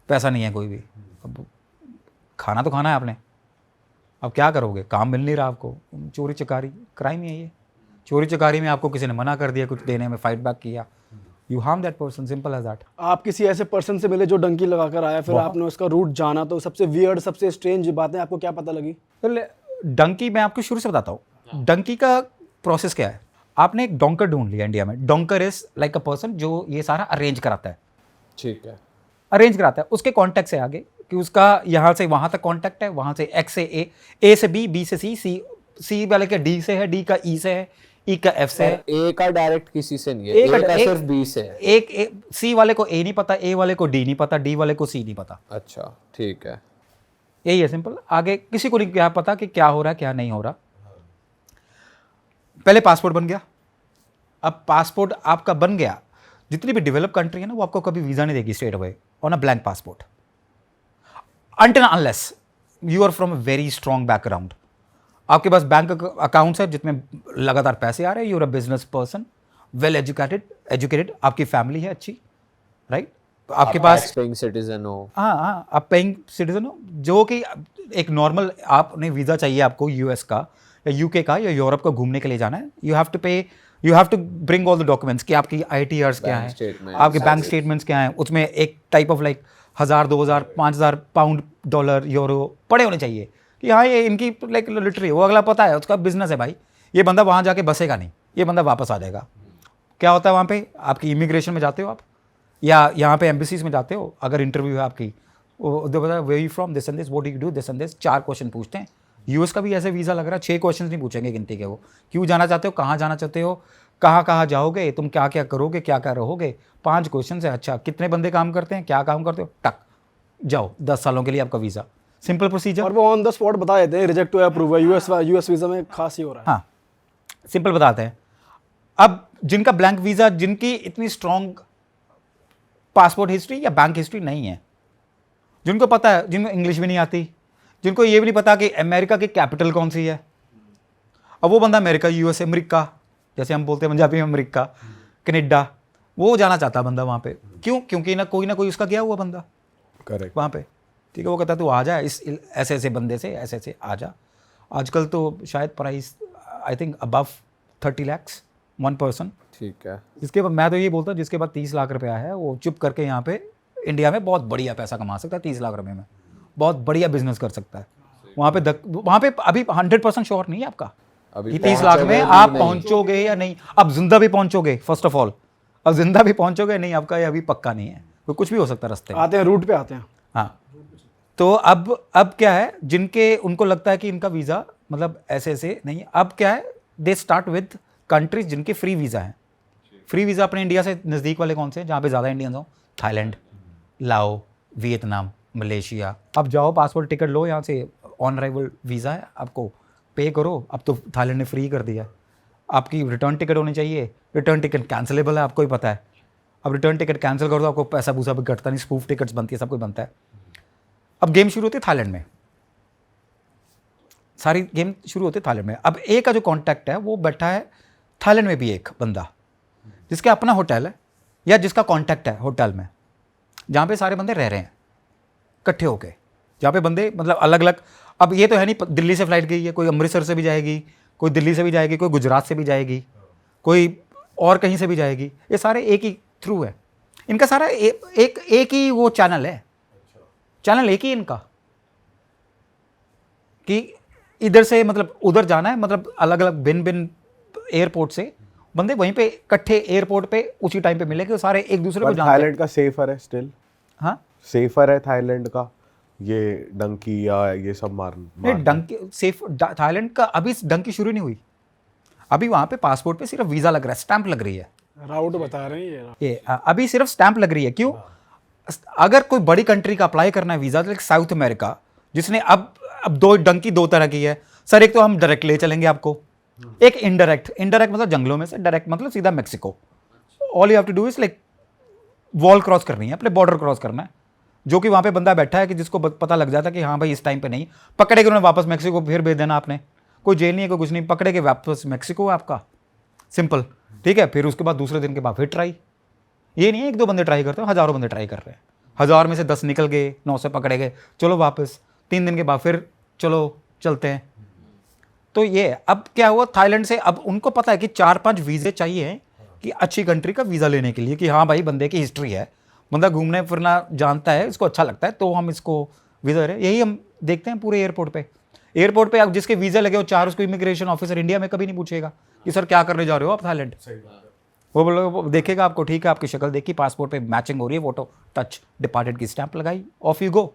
Speaker 2: पैसा नहीं है कोई भी, अब खाना तो खाना है आपने, अब क्या करोगे, काम मिल नहीं रहा आपको, चोरी चकारी क्राइम ही है ये। चोरी चकारी में आपको किसी ने मना कर दिया कुछ देने में, फाइट बैक किया, you harm that person, simple as that.
Speaker 3: आप किसी ऐसे पर्सन से मिले जो डंकी लगा कर आया, फिर आपने उसका रूट जाना, तो सबसे वियर्ड सबसे स्ट्रेंज बातें आपको क्या पता लगी?
Speaker 2: तो डंकी मैं आपको शुरू से बताता हूँ, डंकी का प्रोसेस क्या है। आपने एक डोंकर ढूंढ लिया इंडिया में, डोंकर इज लाइक अ पर्सन जो ये सारा अरेंज कराता है,
Speaker 1: ठीक है,
Speaker 2: अरेंज कराता है, उसके कॉन्टैक्ट से आगे कि उसका यहाँ से वहाँ तक कॉन्टैक्ट है, वहाँ से एक्स से ए से बी, बी से सी वाले के डी से है, डी का ई से है, ई का एफ से है।
Speaker 1: ए का डायरेक्ट किसी से नहीं है, ए का सिर्फ बी से है।
Speaker 2: एक सी वाले को ए नहीं पता, ए वाले को डी नहीं पता, डी वाले को सी नहीं पता।
Speaker 1: अच्छा ठीक है,
Speaker 2: यही है सिंपल। आगे किसी को नहीं क्या पता कि क्या हो रहा है क्या नहीं हो रहा। पहले पासपोर्ट बन गया, अब पासपोर्ट आपका बन गया, जितनी भी डेवलप कंट्री है ना वो आपको कभी वीजा नहीं देगी straight away on a blank passport, until unless you are from a very strong background. आपके पास बैंक अकाउंट्स है जिसमें लगातार पैसे आ रहे हैं, you're a business person, well educated, आपकी फैमिली है अच्छी, राइट, आपके पास
Speaker 1: पेइंग सिटीजन हो,
Speaker 2: हाँ आप पेइंग सिटीजन हो, जो कि एक नॉर्मल आपने वीज़ा चाहिए आपको यूएस का या यूके का या यूरोप का घूमने के लिए जाना है, you have to bring all the documents कि आपकी ITRs क्या हैं, आपके बैंक स्टेटमेंट्स क्या हैं, उसमें एक type of like 1000, 2000, 5000 pound, dollar, euro पड़े होने चाहिए कि हाँ ये इनकी लाइक लिटरी, वो अगला पता है उसका बिजनेस है भाई, ये बंदा वहाँ जाके बसेगा नहीं, ये बंदा वापस आ जाएगा। क्या होता है वहाँ पे, आपकी इमिग्रेशन में जाते हो आप या यहाँ पे एम्बेसीज में जाते हो, अगर इंटरव्यू है आपकी, वो बता where you from, this and this, what do you do, this and this, 4 question पूछते हैं। यूएस का भी ऐसे वीज़ा लग रहा है 6 क्वेश्चन नहीं पूछेंगे गिनती के, वो क्यों जाना चाहते हो, कहाँ जाना चाहते हो, कहाँ जाओगे, तुम क्या क्या करोगे, क्या क्या रहोगे, 5 क्वेश्चन है। अच्छा कितने बंदे काम करते हैं, क्या काम करते हो, टक जाओ, 10 सालों के लिए आपका वीज़ा, सिंपल प्रोसीजर।
Speaker 3: और वो ऑन द स्पॉट बता देते हैं रिजेक्ट हुआ अप्रूव हुआ, यूएस वीजा में खास ही हो रहा है।
Speaker 2: हाँ सिंपल बताते हैं। अब जिनका ब्लैंक वीज़ा, जिनकी इतनी स्ट्रॉन्ग पासपोर्ट हिस्ट्री या बैंक हिस्ट्री नहीं है, जिनको पता है, जिनको इंग्लिश भी नहीं आती, जिनको ये भी नहीं पता कि अमेरिका की कैपिटल कौन सी है, अब वो बंदा अमेरिका, यूएस, अमेरिका जैसे हम बोलते हैं पंजाबी में, अमेरिका, कनाडा, वो जाना चाहता है बंदा वहाँ पे, क्यों, क्योंकि ना कोई उसका गया हुआ बंदा
Speaker 4: करेक्ट
Speaker 2: वहाँ पे, ठीक है, वो कहता है तू आ जा, इस ऐसे ऐसे बंदे से ऐसे आ जा। आजकल तो शायद price I think above 30 lakh 1 person,
Speaker 1: ठीक है।
Speaker 2: जिसके बाद मैं तो ये बोलता हूँ जिसके बाद 30 लाख रुपया है वो चुप करके यहाँ पे इंडिया में बहुत बढ़िया पैसा कमा सकता है, 30 लाख रुपये में बहुत बढ़िया बिजनेस कर सकता है। वहाँ पे अभी 100% श्योर नहीं है आपका कि 30 लाख में आप पहुँचोगे या नहीं, अब जिंदा भी पहुँचोगे, फर्स्ट ऑफ ऑल अब जिंदा भी पहुँचोगे नहीं, आपका ये अभी पक्का नहीं है, तो कुछ भी हो सकता है रास्ते में,
Speaker 3: आते हैं रूट पे आते हैं।
Speaker 2: हाँ तो अब क्या है, जिनके उनको लगता है कि इनका वीज़ा मतलब ऐसे ऐसे नहीं, अब क्या है, दे स्टार्ट विद कंट्रीज जिनके फ्री वीज़ा हैं। फ्री वीज़ा अपने इंडिया से नज़दीक वाले कौन से हैं, जहाँ पे ज़्यादा इंडियंस हो, थाईलैंड, लाओ, वियतनाम, मलेशिया। अब जाओ पासपोर्ट टिकट लो यहाँ से, ऑन अराइवल वीज़ा है, आपको पे करो। अब तो थाईलैंड ने फ्री कर दिया। आपकी रिटर्न टिकट होनी चाहिए, रिटर्न टिकट कैंसिलेबल है, आपको ही पता है। अब रिटर्न टिकट कैंसिल कर दो, आपको पैसा भूसा भी घटता नहीं, स्पूफ टिकट्स बनती है, सब कुछ बनता है। अब गेम शुरू होती है थाईलैंड में, सारी गेम शुरू होती है थाईलैंड में। अब ए का जो कॉन्टैक्ट है वो बैठा है थाईलैंड में भी, एक बंदा जिसका अपना होटल है या जिसका कॉन्टैक्ट है होटल में, जहाँ पे सारे बंदे रह रहे हैं इकट्ठे होके, जहाँ पे बंदे मतलब अलग अलग। अब ये तो है नहीं दिल्ली से फ्लाइट गई है, कोई अमृतसर से भी जाएगी, कोई दिल्ली से भी जाएगी, कोई गुजरात से भी जाएगी, कोई और कहीं से भी जाएगी, ये सारे एक ही थ्रू है इनका, सारा एक ही वो चैनल है, चैनल एक ही इनका, कि इधर से मतलब उधर जाना है, मतलब अलग अलग भिन्न एयरपोर्ट से बंदे वहीं पे इकट्ठे एयरपोर्ट पे उसी टाइम पे मिलेंगे, सारे एक दूसरे को जानते हैं।
Speaker 4: थाईलैंड का सेफर है स्टिल,
Speaker 2: हाँ
Speaker 4: सेफर है थाईलैंड का ये डंकी या ये सब
Speaker 2: नहीं, डंकी सेफ थाईलैंड का अभी डंकी शुरू नहीं हुई, अभी वहाँ पे पासपोर्ट पे सिर्फ वीज़ा लग रहा है, स्टैंप लग रही है,
Speaker 3: राउट बता रहे हैं
Speaker 2: ये अभी सिर्फ स्टैंप लग रही है। क्यों, अगर कोई बड़ी कंट्री का अप्लाई करना है वीज़ा, लाइक साउथ अमेरिका, जिसने अब डंकी दो तरह की है सर, एक तो हम डायरेक्ट ले चलेंगे आपको, एक इनडायरेक्ट मतलब जंगलों में से, डायरेक्ट मतलब सीधा Mexico. All you have to do is like wall cross करनी है, अपने बॉर्डर क्रॉस करना है, जो कि वहाँ पे बंदा बैठा है कि जिसको पता लग जाता है कि हाँ भाई इस टाइम पे नहीं पकड़े के उन्होंने वापस मैक्सिको फिर भेज देना आपने, कोई जेल नहीं है, कोई कुछ नहीं, पकड़े के वापस मैक्सिको है आपका, सिंपल, ठीक है। फिर उसके बाद दूसरे दिन के बाद फिर ट्राई, ये नहीं है 1-2 बंदे ट्राई करते हैं, हज़ारों बंदे ट्राई कर रहे हैं, 1000 में से 10 निकल गए, 900 पकड़े गए, चलो वापस, 3 दिन के बाद फिर चलो चलते हैं। तो ये अब क्या हुआ थाईलैंड से, अब उनको पता है कि 4-5 वीज़े चाहिए कि अच्छी कंट्री का वीज़ा लेने के लिए, कि हाँ भाई बंदे की हिस्ट्री है, बंदा घूमने फिरना जानता है, इसको अच्छा लगता है, तो हम इसको वीज़ा दे रहे हैं। यही हम देखते हैं पूरे एयरपोर्ट पे अब जिसके वीज़ा लगे हो 4, उसको इमिग्रेशन ऑफिसर इंडिया में कभी नहीं पूछेगा कि सर क्या करने जा रहे हो आप थाईलैंड। वो बोले, वो देखेगा आपको, ठीक है आपकी शक्ल देखी, पासपोर्ट पे मैचिंग हो रही है, फोटो टच डिपार्टेड की स्टैंप लगाई, ऑफ यू गो।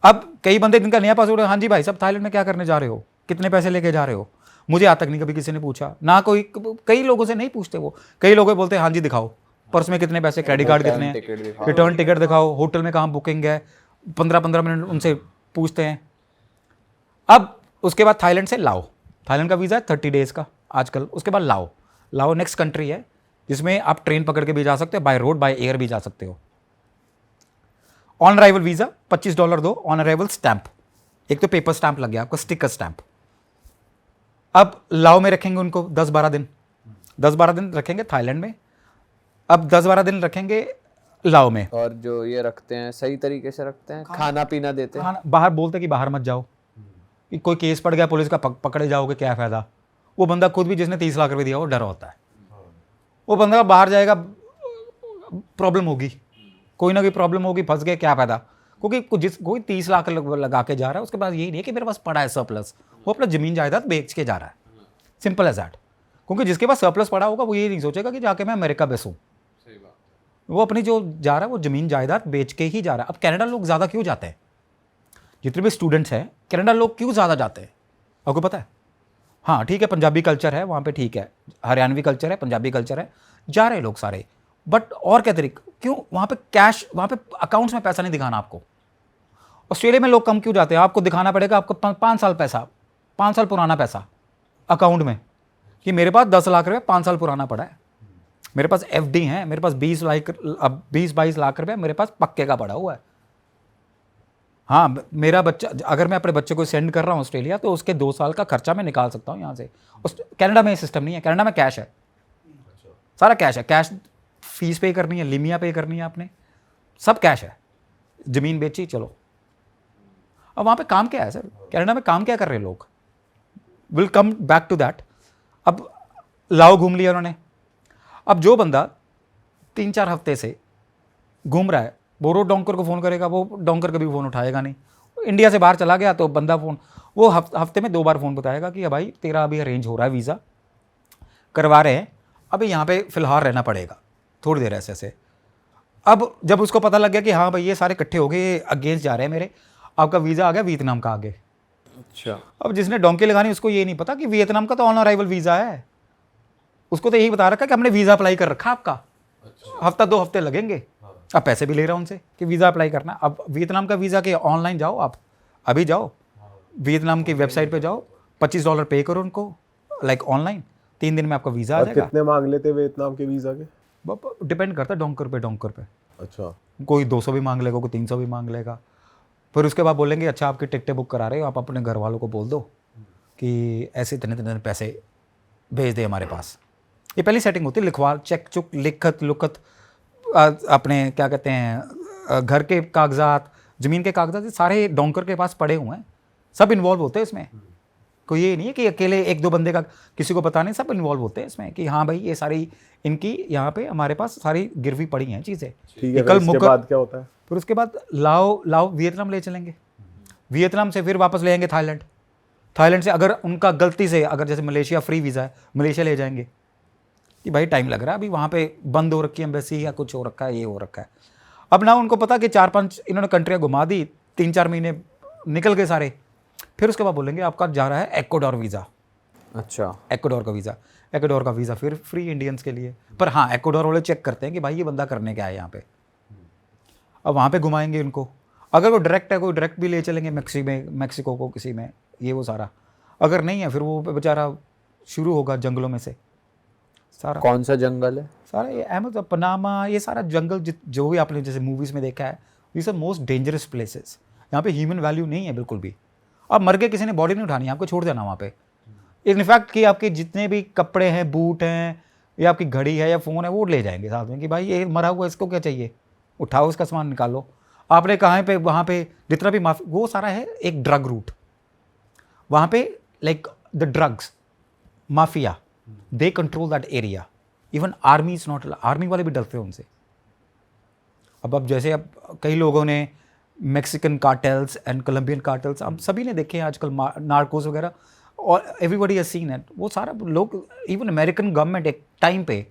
Speaker 2: अब कई बंदे जिनका नया पासपोर्ट है, हाँ जी भाई सब थाईलैंड में क्या करने जा रहे हो, कितने पैसे लेके जा रहे हो, मुझे आज तक नहीं कभी किसी ने पूछा ना, कोई कई लोगों से नहीं पूछते, वो कई लोग बोलते हैं हाँ जी दिखाओ पर्स में कितने पैसे, क्रेडिट कार्ड कितने हैं, रिटर्न टिकट दिखाओ, होटल में कहाँ बुकिंग है, 15-15 मिनट उनसे पूछते हैं। अब उसके बाद थाईलैंड से लाओ, थाईलैंड का वीज़ा है 30 डेज़ का आजकल। उसके बाद लाओ नेक्स्ट कंट्री है जिसमें आप ट्रेन पकड़ के भी जा सकते हो, बाय रोड बाय एयर भी जा सकते हो। ऑन अराइवल वीज़ा $25 दो, ऑन अराइवल स्टैंप, एक तो पेपर स्टैंप लग गया आपका, स्टिकर स्टैंप। अब लाओ में रखेंगे उनको 10-12 दिन रखेंगे थाईलैंड में, अब 10-12 दिन रखेंगे लाओ में।
Speaker 1: और जो ये रखते हैं सही तरीके से रखते हैं, खाना पीना देते हैं,
Speaker 2: बाहर बोलते कि बाहर मत जाओ, कि कोई केस पड़ गया पुलिस का, पकड़े जाओगे क्या फ़ायदा। वो बंदा खुद भी जिसने 30 लाख रुपए दिया वो डरा होता है, वो बंदा बाहर जाएगा प्रॉब्लम होगी, कोई ना कोई प्रॉब्लम होगी, फंस गए क्या फ़ायदा। क्योंकि कोई 30 लाख लगा के जा रहा है, उसके पास यही नहीं है कि मेरे पास पड़ा है सरप्लस, वो अपना ज़मीन जायदाद बेच के जा रहा है, सिंपल एज दैट। क्योंकि जिसके पास सरप्लस पड़ा होगा वो ये नहीं सोचेगा कि जाके मैं अमेरिका बेचूँ, वो अपनी जो जा रहा है वो ज़मीन जायदाद बेच के ही जा रहा है। अब कनाडा लोग ज़्यादा क्यों जाते हैं, जितने भी स्टूडेंट्स हैं कनाडा लोग क्यों ज़्यादा जाते हैं आपको पता है? हाँ ठीक है, पंजाबी कल्चर है वहाँ पे, ठीक है, हरियाणवी कल्चर है, पंजाबी कल्चर है, जा रहे लोग सारे, बट और क्या तरीका, क्यों वहाँ पे कैश, वहाँ पे अकाउंट्स में पैसा नहीं दिखाना आपको। ऑस्ट्रेलिया में लोग कम क्यों जाते हैं, आपको दिखाना पड़ेगा आपको 5 साल पैसा, 5 साल पुराना पैसा अकाउंट में, कि मेरे पास 10 लाख रुपये 5 साल पुराना पड़ा है, मेरे पास FD है, मेरे पास 20-22 लाख रुपये मेरे पास पक्के का पड़ा हुआ है। हाँ मेरा बच्चा, अगर मैं अपने बच्चे को सेंड कर रहा हूँ ऑस्ट्रेलिया, तो उसके 2 साल का खर्चा मैं निकाल सकता हूँ यहाँ से। कनाडा में ये सिस्टम नहीं है, कनाडा में कैश है, सारा कैश है, कैश फीस पे करनी है, लिमिया पे करनी है आपने, सब कैश है, ज़मीन बेची चलो। अब वहाँ पे काम क्या है सर, कनाडा में काम क्या कर रहे हैं लोग, will come back to that. अब लाओ घूम लिया उन्होंने, अब जो बंदा 3-4 हफ्ते से घूम रहा है वो रोड डोंकर को फ़ोन करेगा, वो डोंकर कभी फ़ोन उठाएगा नहीं। इंडिया से बाहर चला गया तो बंदा फ़ोन, वो हफ्ते में 2 बार फ़ोन बताएगा कि भाई तेरा अभी अरेंज हो रहा है, वीज़ा करवा रहे हैं, अभी यहाँ पे फ़िलहाल रहना पड़ेगा थोड़ी देर ऐसे। अब जब उसको पता लग गया कि हाँ भाई ये सारे इकट्ठे हो गए, अगेंस्ट जा रहे हैं मेरे, आपका वीज़ा आ गया वियतनाम का आगे।
Speaker 1: अच्छा,
Speaker 2: अब जिसने डोंकी लगानी उसको ये नहीं पता कि वियतनाम का तो ऑन अराइवल वीज़ा है, उसको तो यही बता रखा कि हमने वीज़ा अप्लाई कर रखा आपका, हफ्ता 2 हफ्ते लगेंगे, अब पैसे भी ले रहा हूँ उनसे कि वीज़ा अप्लाई करना। अब वियतनाम का वीज़ा के ऑनलाइन जाओ, आप अभी जाओ वियतनाम की वेबसाइट पे जाओ, $25 पे करो उनको, लाइक ऑनलाइन, 3 दिन में आपका वीज़ा आ जाएगा।
Speaker 4: कितने मांग लेते वियतनाम के वीज़ा के?
Speaker 2: डिपेंड करता है डोंकर पे।
Speaker 4: अच्छा,
Speaker 2: कोई 200 भी मांग लेगा, कोई 300 भी मांग लेगा। फिर उसके बाद बोलेंगे अच्छा आपकी टिकटें बुक करा रहे हो, आप अपने घर वालों को बोल दो कि ऐसे इतने पैसे भेज दे हमारे पास। ये पहली सेटिंग होती है, लिखवा चेक चुक लिखत लुकत, अपने क्या कहते हैं घर के कागजात, ज़मीन के कागजात, सारे डोंकर के पास पड़े हुए हैं, सब इन्वॉल्व होते हैं इसमें। कोई ये नहीं है कि अकेले 1-2 बंदे का किसी को पता नहीं, सब इन्वॉल्व होते हैं इसमें कि हाँ भाई ये सारी इनकी यहाँ पे हमारे पास सारी गिरवी पड़ी हैं चीज़ें।
Speaker 4: ठीक है, फिर इसके बाद क्या होता है?
Speaker 2: फिर उसके बाद लाओ वियतनाम ले चलेंगे, वियतनाम से फिर वापस ले आएंगे थाईलैंड से अगर उनका गलती से, अगर जैसे मलेशिया फ्री वीज़ा है, मलेशिया ले जाएंगे कि भाई टाइम लग रहा है, अभी वहाँ पे बंद हो रखी है एम्बेसी या कुछ हो रखा है, ये हो रखा है। अब ना उनको पता कि 4-5 इन्होंने कंट्रियाँ घुमा दी, 3-4 महीने निकल गए सारे, फिर उसके बाद बोलेंगे आपका जा रहा है एक्वाडोर वीज़ा।
Speaker 1: अच्छा,
Speaker 2: एक्वाडोर का वीज़ा फिर फ्री इंडियंस के लिए, पर हाँ एक्वाडोर वाले चेक करते हैं कि भाई ये बंदा करने क्या है यहाँ पे। अब वहाँ पे घुमाएंगे उनको, अगर वो डायरेक्ट है कोई डायरेक्ट भी ले चलेंगे मैक्सिको को किसी में, ये वो सारा। अगर नहीं है फिर वो बेचारा शुरू होगा जंगलों में से सारा।
Speaker 1: कौन सा जंगल है?
Speaker 2: सारा ये अहमद पनामा, ये सारा जंगल जो भी आपने जैसे मूवीज़ में देखा है, these are most dangerous places. यहाँ पे ह्यूमन वैल्यू नहीं है बिल्कुल भी। आप मर के किसी ने बॉडी नहीं उठानी, आपको छोड़ देना वहाँ पे। इनफैक्ट कि आपके जितने भी कपड़े हैं, बूट हैं, या आपकी घड़ी है या फ़ोन है, वो ले जाएंगे साथ में कि भाई ये मरा हुआ इसको क्या चाहिए, उठाओ उसका सामान निकालो। आपने कहाँ पे वहाँ पे जितना भी माफी वो सारा है एक ड्रग रूट। वहाँ पे like the drugs mafia they control that area. Even army is not, army वाले भी डरते हैं उनसे। अब जैसे अब कई लोगों ने Mexican cartels and Colombian cartels हम सभी ने देखे हैं आजकल, नार्कोस वगैरह, और एवरीबॉडी हैज सीन इट। वो सारा लोग, इवन अमेरिकन गवर्नमेंट एक टाइम पे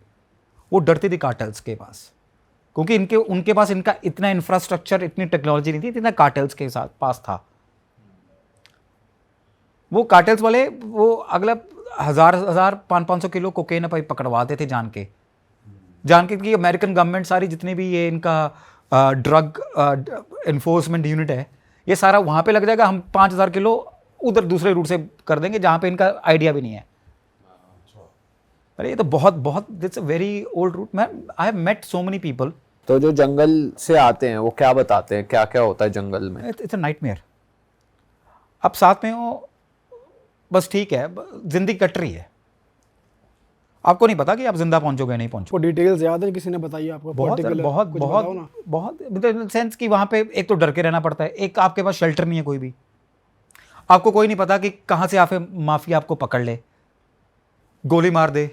Speaker 2: वो डरती थी कार्टेल्स के पास, क्योंकि उनके पास इनका इतना इंफ्रास्ट्रक्चर, इतनी टेक्नोलॉजी नहीं थी जितना कार्टेल्स के साथ पास था। वो कार्टेल्स वाले वो अगला 500 किलो कोकेन पकड़वाते थे जान के कि अमेरिकन गवर्नमेंट सारी जितनी भी ये इनका ड्रग इन्फोर्समेंट यूनिट है ये सारा वहाँ पे लग जाएगा, हम 5000 किलो उधर दूसरे रूट से कर देंगे जहाँ पे इनका आइडिया भी नहीं है। अरे ये तो बहुत it's a very old route. मैं I have met so many people.
Speaker 1: तो जो जंगल से आते हैं वो क्या बताते हैं, क्या क्या होता है जंगल में?
Speaker 2: It's a nightmare. अब साथ में हो बस ठीक है, जिंदगी कट रही है, आपको नहीं पता कि आप जिंदा पहुंचोगे नहीं पहुंचोगे।
Speaker 3: को डिटेल्स याद है, किसी ने बताई आपको?
Speaker 2: बहुत सेंस कि वहाँ पे एक तो डर के रहना पड़ता है, एक आपके पास शेल्टर नहीं है कोई भी, आपको कोई नहीं पता कि कहाँ से आके माफिया आपको पकड़ ले, गोली मार दे।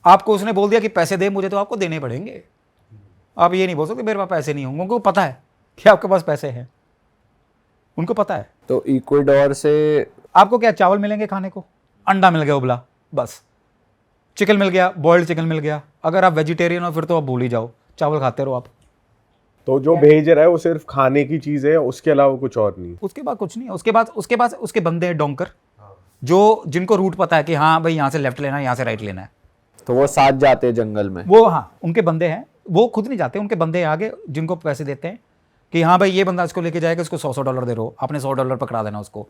Speaker 2: आपको उसने बोल दिया कि पैसे दे मुझे, तो आपको देने पड़ेंगे। आप ये नहीं बोल सकते मेरे पास पैसे नहीं होंगे, उनको पता है कि आपके पास पैसे हैं, उनको पता है।
Speaker 1: तो इक्वाडोर से
Speaker 2: आपको क्या चावल मिलेंगे खाने को, अंडा मिल गया उबला, बस चिकन मिल गया, बॉइल्ड चिकन मिल गया। अगर आप वेजिटेरियन हो फिर तो आप भूल ही जाओ, चावल खाते रहो आप।
Speaker 4: तो जो भेज रहा है वो सिर्फ खाने की चीज है, उसके अलावा कुछ और नहीं?
Speaker 2: उसके बाद कुछ नहीं है। उसके बाद उसके बंदे हैं डोंकर, जिनको रूट पता है कि हाँ भाई यहाँ से लेफ्ट लेना है, यहाँ से राइट लेना है।
Speaker 1: तो वो साथ जाते हैं जंगल में?
Speaker 2: वो हाँ उनके बंदे हैं, वो खुद नहीं जाते, उनके बंदे आगे जिनको पैसे देते हैं कि हाँ भाई ये बंदा इसको लेके जाएगा, इसको $100 दे रहो, आपने $100 पकड़ा देना उसको।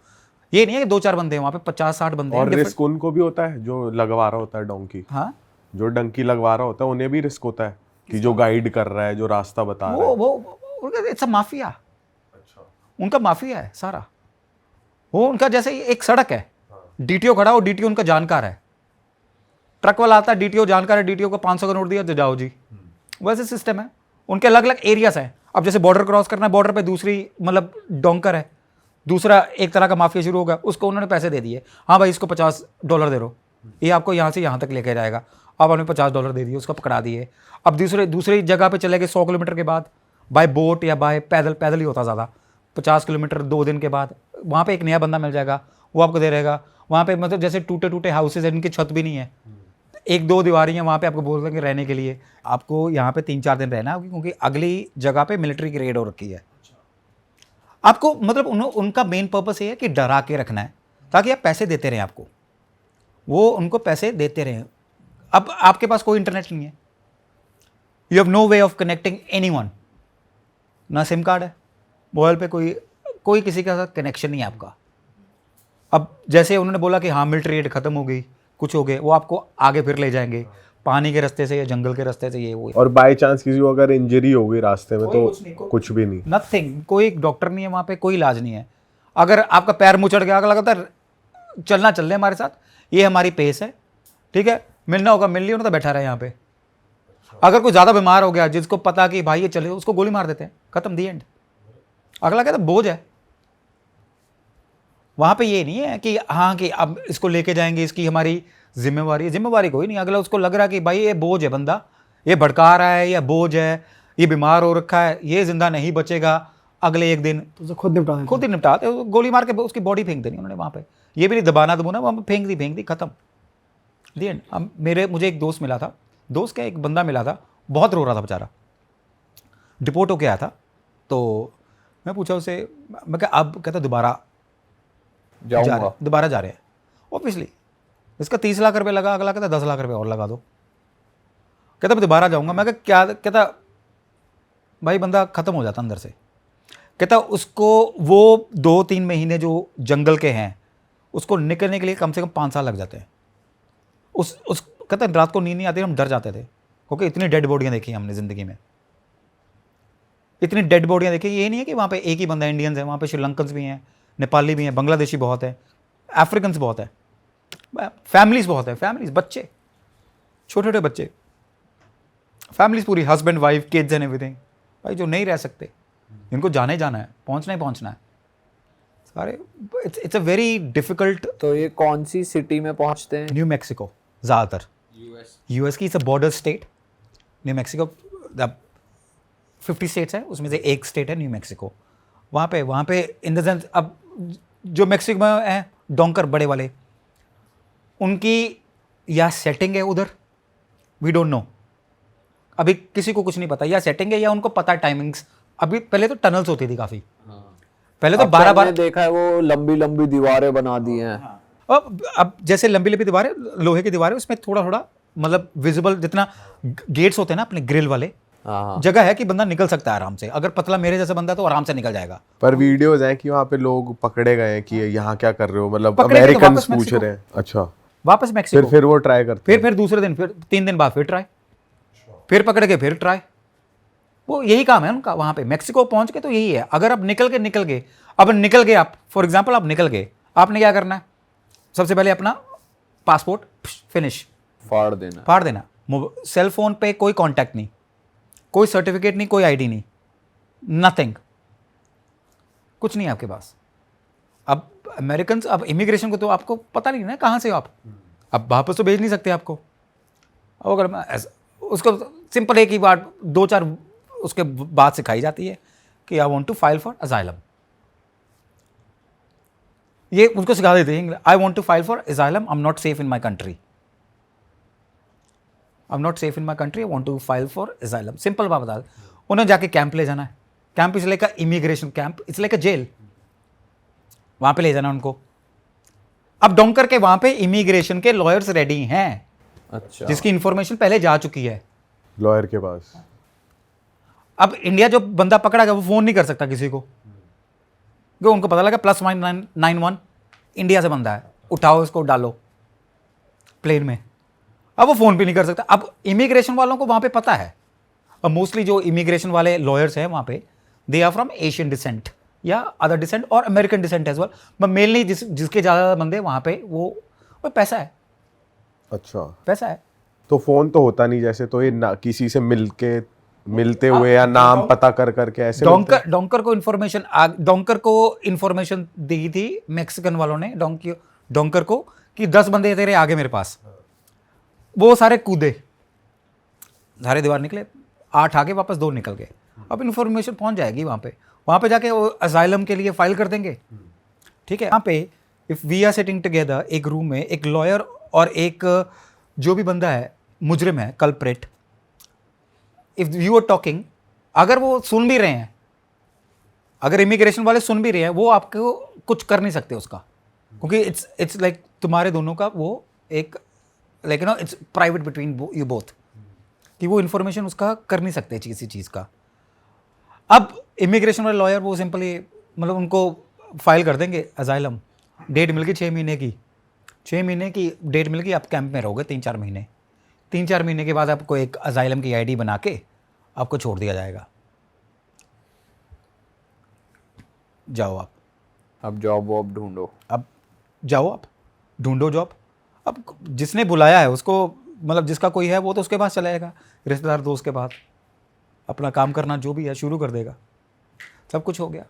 Speaker 2: ये नहीं है कि 2-4 बंदे हैं वहाँ पे, 50-60 बंदे हैं।
Speaker 4: और रिस्क उनको भी होता है जो लगवा रहा होता है डोंकी?
Speaker 2: हाँ,
Speaker 4: जो डंकी लगवा रहा होता है उन्हें भी रिस्क होता है कि जो गाइड कर रहा है, जो रास्ता बता रहा है?
Speaker 2: वो इट्स अ माफिया। उनका माफिया है सारा। वो उनका जैसे एक सड़क है, डीटीओ खड़ा हो, डीटीओ उनका जानकार है, ट्रक वाला आता है, डीटीओ जानकार है, डीटीओ को 500 का नोट दिया तो जाओ जी। वैसे सिस्टम है उनके, अलग अलग एरियाज हैं। अब जैसे बॉर्डर क्रॉस करना है, बॉर्डर पे दूसरी मतलब डोंकर है, दूसरा एक तरह का माफिया शुरू होगा, उसको उन्होंने पैसे दे दिए, हाँ भाई इसको $50 दे दो, ये आपको यहाँ से यहाँ तक लेके जाएगा। अब आपने $50 दे दिए, उसको पकड़ा दिए। अब दूसरी जगह पे चले गए 100 किलोमीटर के बाद, बाय बोट या बाय पैदल ही होता ज़्यादा, 50 किलोमीटर 2 दिन के बाद वहाँ पे एक नया बंदा मिल जाएगा, वो आपको दे रहेगा। वहाँ पे मतलब जैसे टूटे हाउसेज हैं, इनकी छत भी नहीं है, 1-2 दीवारी हैं, वहाँ पे आपको बोल देंगे रहने के लिए, आपको यहाँ पे 3-4 दिन रहना है, क्योंकि अगली जगह पे मिलिट्री की रेड हो रखी है। आपको मतलब उनका मेन पर्पस ये है कि डरा के रखना है, ताकि आप पैसे देते रहें आपको, वो उनको पैसे देते रहें। अब आपके पास कोई इंटरनेट नहीं है, you have no way of connecting anyone, ना सिम कार्ड है, मोबाइल पे कोई किसी के साथ कनेक्शन नहीं है आपका। अब जैसे उन्होंने बोला कि हाँ मिलिट्री रेड खत्म हो गई, कुछ हो गए, वो आपको आगे फिर ले जाएंगे पानी के रास्ते से या जंगल के रास्ते से, ये वो।
Speaker 4: और बाय चांस किसी को अगर इंजरी हो गई रास्ते में तो कुछ भी नहीं,
Speaker 2: नथिंग, कोई डॉक्टर नहीं है वहाँ पे, कोई इलाज नहीं है। अगर आपका पैर मुचड़ गया, अगर लगातार चलना चल रहे हमारे साथ, ये हमारी पेस है, ठीक है, मिलना होगा मिल लिया, तो बैठा रहे यहाँ पे। अगर कोई ज़्यादा बीमार हो गया, जिसको पता कि भाई ये चले, उसको गोली मार देते हैं, खत्म, दी एंड। अगला कहता बोझ है वहाँ पे, ये नहीं है कि हाँ कि अब इसको लेके जाएंगे, इसकी हमारी जिम्मेवारी कोई नहीं। अगला उसको लग रहा है कि भाई ये बोझ है, बंदा ये भड़का रहा है या बोझ है, ये बीमार हो रखा है, ये जिंदा नहीं बचेगा अगले एक दिन,
Speaker 3: तो उसे खुद
Speaker 2: ही निपटाते, गोली मार के उसकी बॉडी फेंक देनी उन्होंने वहाँ पे। ये भी नहीं दबाना वहाँ पे, फेंक दी, खत्म, दी एंड। अब मुझे एक दोस्त मिला था, दोस्त क्या एक बंदा मिला था, बहुत रो रहा था बेचारा, डिपोर्ट होके आया था। तो मैं पूछा उसे, मैं क्या अब कहता दोबारा जा रहे हैं ऑब्वियसली, इसका 30 लाख रुपये लगा, अगला कहता 10 लाख रुपये और लगा दो, कहता मैं दोबारा जाऊंगा। मैं क्या, कहता भाई बंदा खत्म हो जाता अंदर से। कहता उसको वो 2-3 महीने जो जंगल के हैं, उसको निकलने के लिए कम से कम 5 साल लग जाते हैं। कहता रात को नींद नहीं आती, हम डर जाते थे, क्योंकि इतनी डेड बॉडियाँ देखी हमने ज़िंदगी में, इतनी डेड बॉडियाँ देखी। ये नहीं है कि वहाँ पे एक ही बंदा इंडियंस है, वहाँ पे श्रीलंकन्स भी हैं, नेपाली भी हैं, बांग्लादेशी बहुत है, अफ्रीकन्स बहुत है, फैमिलीज बहुत है, फैमिलीज, बच्चे, छोटे छोटे बच्चे, फैमिलीज पूरी, husband wife kids and everything. भाई जो नहीं रह सकते, इनको जाना ही जाना है, पहुंचना ही पहुंचना है सारे। It's a very difficult.
Speaker 1: तो ये कौन सी सिटी में पहुंचते हैं?
Speaker 2: न्यू मैक्सिको ज़्यादातर, यूएस की it's a border state. New Mexico 50 states है, उसमें से एक स्टेट है न्यू मैक्सिको। वहाँ पे इन द सेंस, अब जो मैक्सिको में है डोंकर बड़े वाले, उनकी या सेटिंग है उधर, वी डोंट नो, अभी किसी को कुछ नहीं पता, या सेटिंग है या उनको पता टाइमिंग्स। अभी पहले तो टनल्स होती थी काफ़ी, पहले तो 12-12
Speaker 1: देखा है वो लंबी लंबी दीवारें बना दी हैं।
Speaker 2: अब जैसे लंबी लंबी दीवारें, लोहे की दीवारें, उसमें थोड़ा थोड़ा मतलब विजिबल, जितना गेट्स होते हैं ना अपने ग्रिल वाले,
Speaker 1: हाँ।
Speaker 2: जगह है कि बंदा निकल सकता है आराम से। अगर पतला मेरे जैसा बंदा तो आराम से निकल जाएगा।
Speaker 4: पर वीडियोस हैं कि वहाँ पे लोग पकड़े गए हैं कि यहाँ क्या कर रहे हो, मतलब
Speaker 2: पकड़े गए तो
Speaker 4: अमेरिकन
Speaker 2: वापस
Speaker 4: पूछ
Speaker 2: मैक्सिको।
Speaker 4: रहे हैं। अच्छा,
Speaker 2: वापस मैक्सिको,
Speaker 4: फिर वो ट्राई करते
Speaker 2: फिर दूसरे दिन, फिर 3 दिन बाद फिर ट्राई, फिर पकड़ के फिर ट्राई। वो यही काम है उनका वहाँ पे। मैक्सिको पहुँच के तो यही है। अगर आप निकल गए आप, फॉर एग्जाम्पल आप निकल गए, आपने क्या करना है? सबसे पहले अपना पासपोर्ट फिनिश
Speaker 1: फाड़ देना।
Speaker 2: सेल फोन पे कोई कांटेक्ट नहीं, कोई सर्टिफिकेट नहीं, कोई आईडी नहीं, नथिंग, कुछ नहीं आपके पास। अब अमेरिकन, अब इमिग्रेशन को तो आपको पता नहीं ना कहाँ से हो आप, अब वापस तो भेज नहीं सकते आपको। अब अगर उसको सिंपल एक ही बात 2-4 उसके बाद सिखाई जाती है कि I want to file for asylum. ये उनको सिखा देते हैं, I want to file for asylum, I am not safe in my country, I am not safe in my country, I want to file for asylum. Simple बात बता, उन्हें जाके camp ले जाना है। Camp is like a immigration camp, it's like a jail, वहां पे ले जाना उनको। अब डोंकर के वहां पे इमिग्रेशन के लॉयर्स रेडी हैं,
Speaker 1: अच्छा,
Speaker 2: जिसकी इंफॉर्मेशन पहले जा चुकी है
Speaker 4: लॉयर के पास।
Speaker 2: अब इंडिया जो बंदा पकड़ा गया वो फोन नहीं कर सकता किसी को, क्योंकि उनको पता लगा +91 इंडिया से बंदा है, उठाओ इसको डालो प्लेन में। अब वो फोन भी नहीं कर सकता। अब इमिग्रेशन वालों को वहां पे पता है, अब मोस्टली जो इमिग्रेशन वाले लॉयर्स हैं वहां पे, they are from Asian descent या अदर डिसेंट और American descent as well, but mainly जिसके ज़्यादा बंदे वहां पे, वो पैसा है,
Speaker 4: अच्छा,
Speaker 2: पैसा है।
Speaker 4: तो फोन तो होता नहीं जैसे, तो ये ना किसी से मिलते हुए या नाम पता कर करके ऐसे मिलते हैं?
Speaker 2: डोंकर को इन्फॉर्मेशन दी थी मैक्सिकन वालों ने डोंकर को कि 10 बंदे तेरे आगे मेरे पास। वो सारे कूदे, सारे दीवार निकले, 8 आगे वापस 2 निकल गए। अब इन्फॉर्मेशन पहुंच जाएगी वहां पे जाके वो असाइलम के लिए फाइल कर देंगे। ठीक है, यहाँ पे if we are sitting together एक रूम में, एक लॉयर और एक जो भी बंदा है मुजरिम है, culprit, if you are talking, अगर वो सुन भी रहे हैं, अगर इमिग्रेशन वाले सुन भी रहे हैं, वो आपको कुछ कर नहीं सकते उसका, क्योंकि इट्स लाइक तुम्हारे दोनों का वो एक like you know it's private between you both, कि वो इन्फॉर्मेशन उसका कर नहीं सकते किसी चीज़ का। अब इमिग्रेशन वाले लॉयर वो सिंपली मतलब उनको फाइल कर देंगे असाइलम, डेट मिल गई 6 महीने की, 6 महीने की डेट मिल गई, आप कैंप में रहोगे 3-4 महीने, 3-4 महीने के बाद आपको एक असाइलम की आईडी बना के आपको छोड़ दिया जाएगा। जाओ आप,
Speaker 1: अब जॉब वॉब ढूंढो,
Speaker 2: अब जाओ आप ढूंढो जॉब। अब जिसने बुलाया है उसको, मतलब जिसका कोई है वो तो उसके पास चला जाएगा, रिश्तेदार दोस्त के पास अपना काम करना जो भी है शुरू कर देगा। सब कुछ हो गया।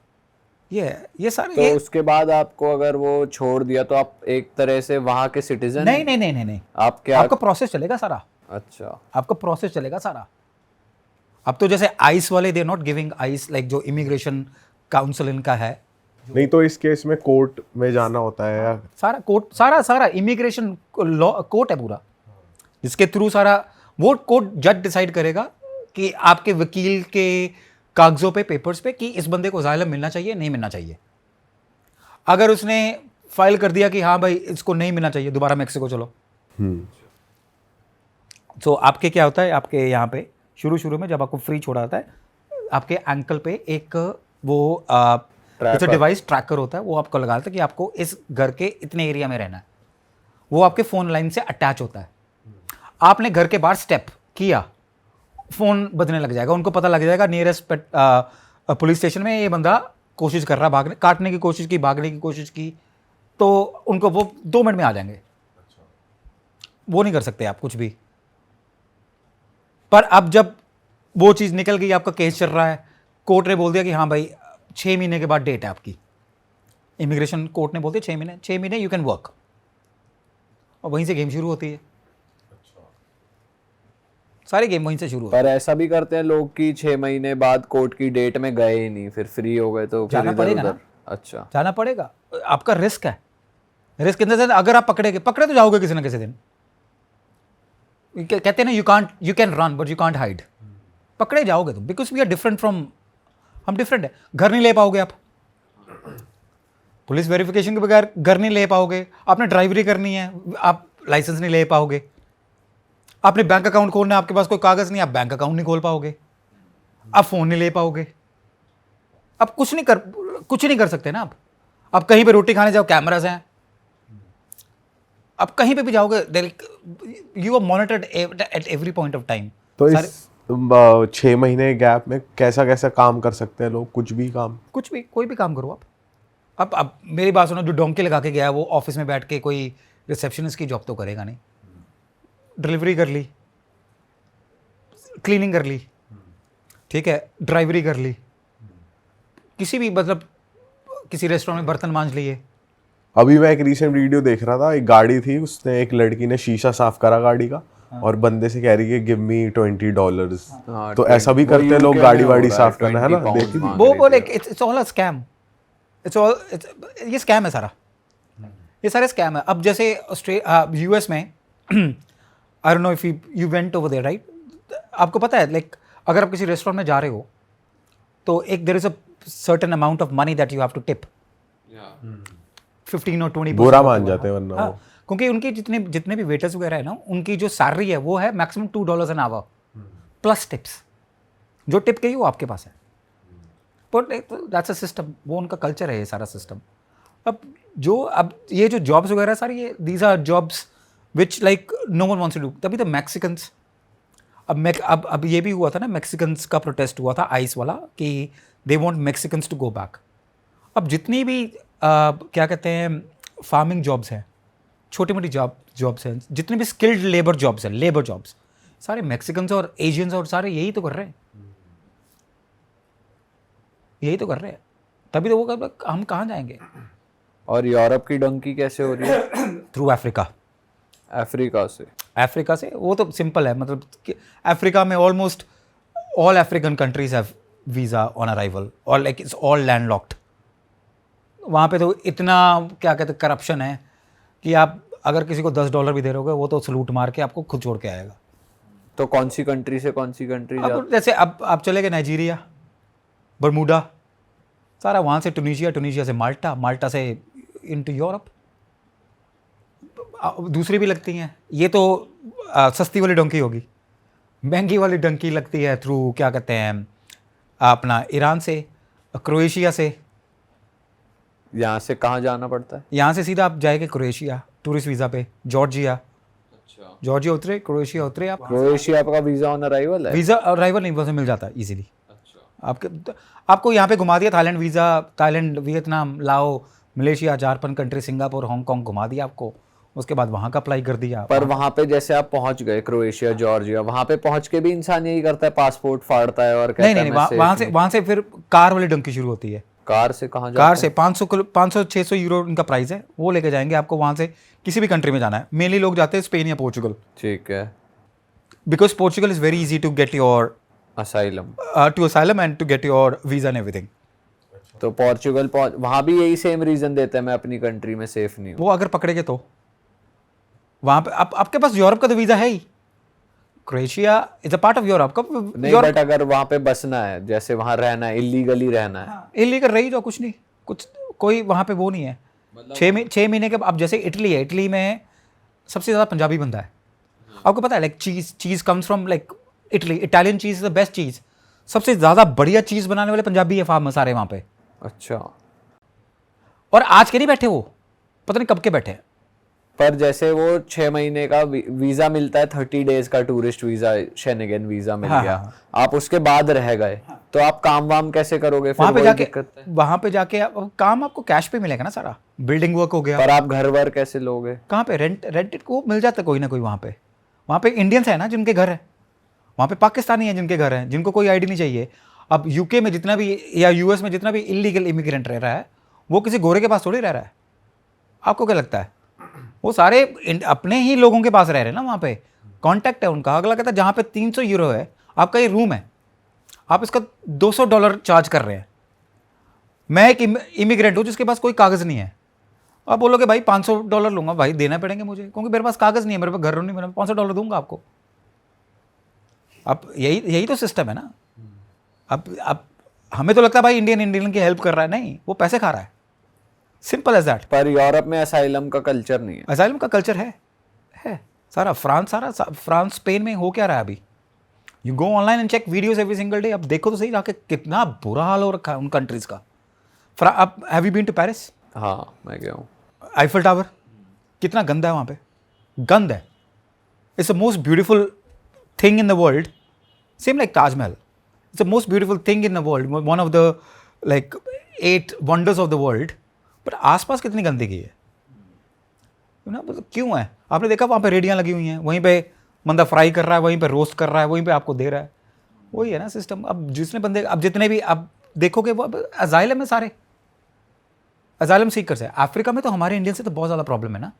Speaker 2: ये सारे
Speaker 1: तो उसके बाद आपको अगर वो छोड़ दिया तो आप एक तरह से वहां के सिटीजन?
Speaker 2: नहीं,
Speaker 1: आप क्या,
Speaker 2: आपका प्रोसेस चलेगा सारा।
Speaker 1: अच्छा,
Speaker 2: आपका प्रोसेस चलेगा सारा। अब तो जैसे आइस वाले, they not giving ice, like जो इमिग्रेशन काउंसिल इनका है,
Speaker 4: नहीं तो इस केस में कोर्ट में जाना होता है या?
Speaker 2: सारा कोर्ट, सारा इमिग्रेशन लॉ कोर्ट है पूरा, जिसके थ्रू सारा वो कोर्ट जज डिसाइड करेगा कि आपके वकील के कागजों पे, पेपर्स पे, कि इस बंदे को असाइलम मिलना चाहिए नहीं मिलना चाहिए। अगर उसने फाइल कर दिया कि हाँ भाई इसको नहीं मिलना चाहिए, दोबारा मैक्सिको चलो। तो आपके क्या होता है, आपके यहाँ पे शुरू में जब आपको फ्री छोड़ा जाता है, आपके एंकल पे एक वो डिवाइस ट्रैकर होता है, वो आपको लगा देता है कि आपको इस घर के इतने एरिया में रहना है। वो आपके फ़ोन लाइन से अटैच होता है। आपने घर के बाहर स्टेप किया, फ़ोन बजने लग जाएगा, उनको पता लग जाएगा नियरेस्ट पुलिस स्टेशन में ये बंदा कोशिश कर रहा भागने, काटने की कोशिश की, भागने की कोशिश की, तो उनको वो 2 मिनट में आ जाएंगे। वो नहीं कर सकते आप कुछ भी। पर अब जब वो चीज़ निकल गई, आपका केस चल रहा है, कोर्ट ने बोल दिया कि हाँ भाई 6 महीने के बाद डेट है आपकी, इमिग्रेशन कोर्ट ने बोल दिया 6 महीने यू कैन वर्क, और वहीं से गेम शुरू होती है। सारी गेम वहीं से शुरू होती है।
Speaker 1: पर ऐसा भी करते हैं लोग कि 6 महीने बाद कोर्ट की डेट में गए ही नहीं, फिर फ्री हो गए तो फिर
Speaker 2: जाना
Speaker 1: इधर
Speaker 2: पड़ेगा
Speaker 1: उधर।
Speaker 2: ना।
Speaker 1: अच्छा,
Speaker 2: जाना पड़ेगा, आपका रिस्क है। रिस्क इन द सेंस अगर आप पकड़े तो जाओगे किसी ना किसी दिन। कहते हैं ना you can run but you can't hide. पकड़े जाओगे तुम, because we are different from, हम डिफरेंट है। घर नहीं ले पाओगे आप, पुलिस वेरिफिकेशन के बगैर घर नहीं ले पाओगे। आपने ड्राइवरी करनी है, आप लाइसेंस नहीं ले पाओगे। आपने बैंक अकाउंट खोलना है, आपके पास कोई कागज नहीं, आप बैंक अकाउंट नहीं खोल पाओगे। आप फोन नहीं ले पाओगे, आप कुछ नहीं कर सकते ना। आप कहीं पे रोटी खाने जाओ, कैमरास हैं, आप कहीं पे भी जाओगे, you are monitored at every point of time.
Speaker 4: तो इस 6 महीने गैप में कैसा कैसा काम कर सकते हैं लोग? कुछ भी काम?
Speaker 2: कुछ भी, कोई भी काम करो आप। अब मेरी बात सुनो, जो डोंकी लगा के गया है वो ऑफिस में बैठ के कोई रिसेप्शनिस्ट की जॉब तो करेगा नहीं। डिलीवरी कर ली, क्लीनिंग कर ली, ठीक है, ड्राइवरी कर ली, किसी भी मतलब किसी रेस्टोरेंट में बर्तन मांज लिए।
Speaker 4: अभी मैं एक रीसेंट वीडियो देख रहा था, एक गाड़ी थी, उसने एक लड़की ने शीशा साफ करा गाड़ी का और बंदे से कह रही है गिव मी $20।
Speaker 1: हाँ,
Speaker 4: तो ऐसा भी करते हैं लोग, गाड़ी वाड़ी साफ करना, है ना? देखी थी?
Speaker 2: वो like it's all a scam. ये स्कैम है सारा, ये सारे स्कैम है। अब जैसे यूएस में I don't know if you went over there, right? आपको पता है लाइक अगर आप किसी रेस्टोरेंट में जा रहे हो तो एक there is a certain amount of money that you have to tip, 15 और 20%।
Speaker 4: बुरा मान जाते हैं वरना वो।
Speaker 2: क्योंकि उनके जितने भी वेटर्स वगैरह है ना, उनकी जो सैलरी है वो है maximum $2 an hour plus tips. जो टिप गई वो आपके पास है, बट दैट्स अ सिस्टम, वो उनका कल्चर है ये सारा सिस्टम। अब ये जो जॉब्स वगैरह सारी, ये these are jobs which like no one wants to do. तभी तो मैक्सिकन्स, अब ये भी हुआ था ना, मैक्सिकन्स का प्रोटेस्ट हुआ था आइस वाला कि they want Mexicans to go back. अब जितनी भी क्या कहते हैं फार्मिंग जॉब्स हैं, छोटी मोटी जॉब्स हैं, जितने भी स्किल्ड लेबर जॉब्स हैं, सारे मैक्सिकन्स और एशियंस और सारे यही तो कर रहे हैं। तभी तो वो हम कहाँ जाएंगे?
Speaker 1: और यूरोप की डंकी कैसे हो रही है?
Speaker 2: थ्रू अफ्रीका से। वो तो सिंपल है, मतलब कि अफ्रीका में almost all African countries have visa on arrival और लाइक इट्स ऑल लैंडलॉक्ड। वहाँ पे तो इतना क्या कहते हैं करप्शन है कि आप अगर किसी को $10 भी दे रहोगे वो तो सलूट मार के आपको खुद छोड़ के आएगा।
Speaker 1: तो कौन सी कंट्री से कौन सी कंट्री
Speaker 2: अब जैसे अब आप चले गए नाइजीरिया, बरमूडा, सारा वहाँ से टूनीशिया से माल्टा से इनटू यूरोप। दूसरी भी लगती हैं, ये तो सस्ती वाली डंकी होगी। महंगी वाली डंकी लगती है थ्रू क्या कहते हैं अपना ईरान से, क्रोएशिया से।
Speaker 1: यहाँ से कहाँ जाना पड़ता है?
Speaker 2: यहाँ से सीधा आप जाएंगे क्रोएशिया टूरिस्ट वीज़ा पे, जॉर्जिया।
Speaker 1: अच्छा,
Speaker 2: जॉर्जिया उतरे, क्रोएशिया उतरे, आप
Speaker 1: क्रोएशिया आपका वीजा ऑन अराइवल है?
Speaker 2: वीज़ा अराइवल नहीं, वहाँ से मिल जाता है इजीली।
Speaker 1: अच्छा,
Speaker 2: आपको यहाँ पे घुमा दिया थाईलैंड वीज़ा, थाईलैंड, वियतनाम, लाओ, Malaysia, Japan country, Singapore, Hong Kong घुमा दिया आपको। उसके बाद वहाँ का अप्लाई कर दिया।
Speaker 1: पर वहाँ पे जैसे आप पहुँच गए क्रोएशिया, जॉर्जिया, वहाँ पे पहुँच के भी इंसान यही करता है, पासपोर्ट फाड़ता है और कहता
Speaker 2: नहीं,
Speaker 1: है मैं safe
Speaker 2: वहाँ से फिर कार वाली डंकी शुरू होती है।
Speaker 1: कार से कहाँ जाते
Speaker 2: कार से 500-600 यूरो इनका प्राइस है, वो लेके जाएंगे आपको। वहाँ से किसी भी कंट्री में जाना है, मेनली लोग जाते हैं स्पेन या पोर्चुगल,
Speaker 1: ठीक है,
Speaker 2: because Portugal is very easy to get your
Speaker 1: asylum
Speaker 2: and to get your visa and everything.
Speaker 1: तो पोर्चुगल वहाँ भी यही सेम रीजन देते हैं, मैं अपनी कंट्री में सेफ नहीं हूँ।
Speaker 2: वो अगर पकड़ेगे तो वहाँ पे आपके पास यूरोप का तो वीज़ा है ही। Croatia is a part of Europe का।
Speaker 1: नहीं, बट अगर वहाँ पे बसना है, जैसे वहाँ रहना है, इलीगली रहना है,
Speaker 2: इलीगल रही जो कुछ नहीं, कोई वहाँ पे वो नहीं है। 6 महीने के अब जैसे इटली है, इटली में सबसे ज़्यादा पंजाबी बनता है। आपको पता है like cheese comes from like Italy. Italian cheese is the best cheese. सबसे ज़्यादा बढ़िया चीज़ बनाने वाले पंजाबी है, फार्मर सारे वहाँ पे।
Speaker 1: अच्छा,
Speaker 2: और आज के नहीं बैठे, वो पता नहीं कब के बैठे हैं।
Speaker 1: पर जैसे वो 6 महीने का वीजा मिलता है, 30 डेज का टूरिस्ट वीजा, शेनेगन वीजा मिल गया, आप उसके बाद रह गए, तो आप काम वाम कैसे करोगे? फिर
Speaker 2: वहाँ पे जाके काम आपको कैश पे मिलेगा ना सारा। बिल्डिंग वर्क हो गया,
Speaker 1: पर आप घर वर कैसे लोगे?
Speaker 2: कहाँ पे? रेंट को मिल जाता है कोई ना कोई। वहाँ पे इंडियंस है ना जिनके घर है, वहाँ पे पाकिस्तानी हैं जिनके घर हैं, जिनको कोई आईडी नहीं चाहिए। अब यूके में जितना भी या यूएस में जितना भी इलीगल इमिग्रेंट रह रहा है वो किसी गोरे के पास थोड़ी रह रहा है। आपको क्या लगता है? वो सारे अपने ही लोगों के पास रह रहे हैं ना, वहाँ पे कॉन्टैक्ट है उनका। अगला कहता है जहाँ पे 300 यूरो है आपका ये रूम है, आप इसका $200 चार्ज कर रहे हैं। मैं एक इमिग्रेंट हूँ जिसके पास कोई कागज़ नहीं है, आप बोलोगे भाई $500 लूँगा, भाई देना पड़ेंगे मुझे क्योंकि मेरे पास कागज़ नहीं है, मेरे पास घर नहीं, मेरे पास $500 दूंगा आपको। अब यही तो सिस्टम है ना। अब हमें तो लगता है भाई इंडियन की हेल्प कर रहा है, नहीं, वो पैसे खा रहा है, सिंपल एज दैट।
Speaker 1: पर यूरोप में असाइलम का कल्चर नहीं है।
Speaker 2: असाइलम का कल्चर है सारा फ्रांस स्पेन में हो क्या रहा है अभी। You go online and check videos every single day. अब देखो तो सही जाके कितना बुरा हाल हो रखा है उन कंट्रीज का। अब have you been to Paris?
Speaker 1: हाँ, मैं गया हूँ।
Speaker 2: आईफल टावर कितना गंदा है वहाँ पे, गंद है। It's the most beautiful thing in the world, same like Taj Mahal. It's the most beautiful thing in the world, one of the like 8 wonders of the world, पर आसपास कितनी गंदगी है ना। मतलब क्यों है? आपने देखा वहाँ पे रेडियाँ लगी हुई हैं, वहीं पे बंदा फ्राई कर रहा है, वहीं पे रोस्ट कर रहा है, वहीं पे आपको दे रहा है। वही है ना सिस्टम। अब जिसने बंदे, अब जितने भी आप देखोगे वो अजाइलम में सारे अजाइलम सीकर्स है। अफ्रीका में तो हमारे इंडियन से तो बहुत ज़्यादा प्रॉब्लम है ना,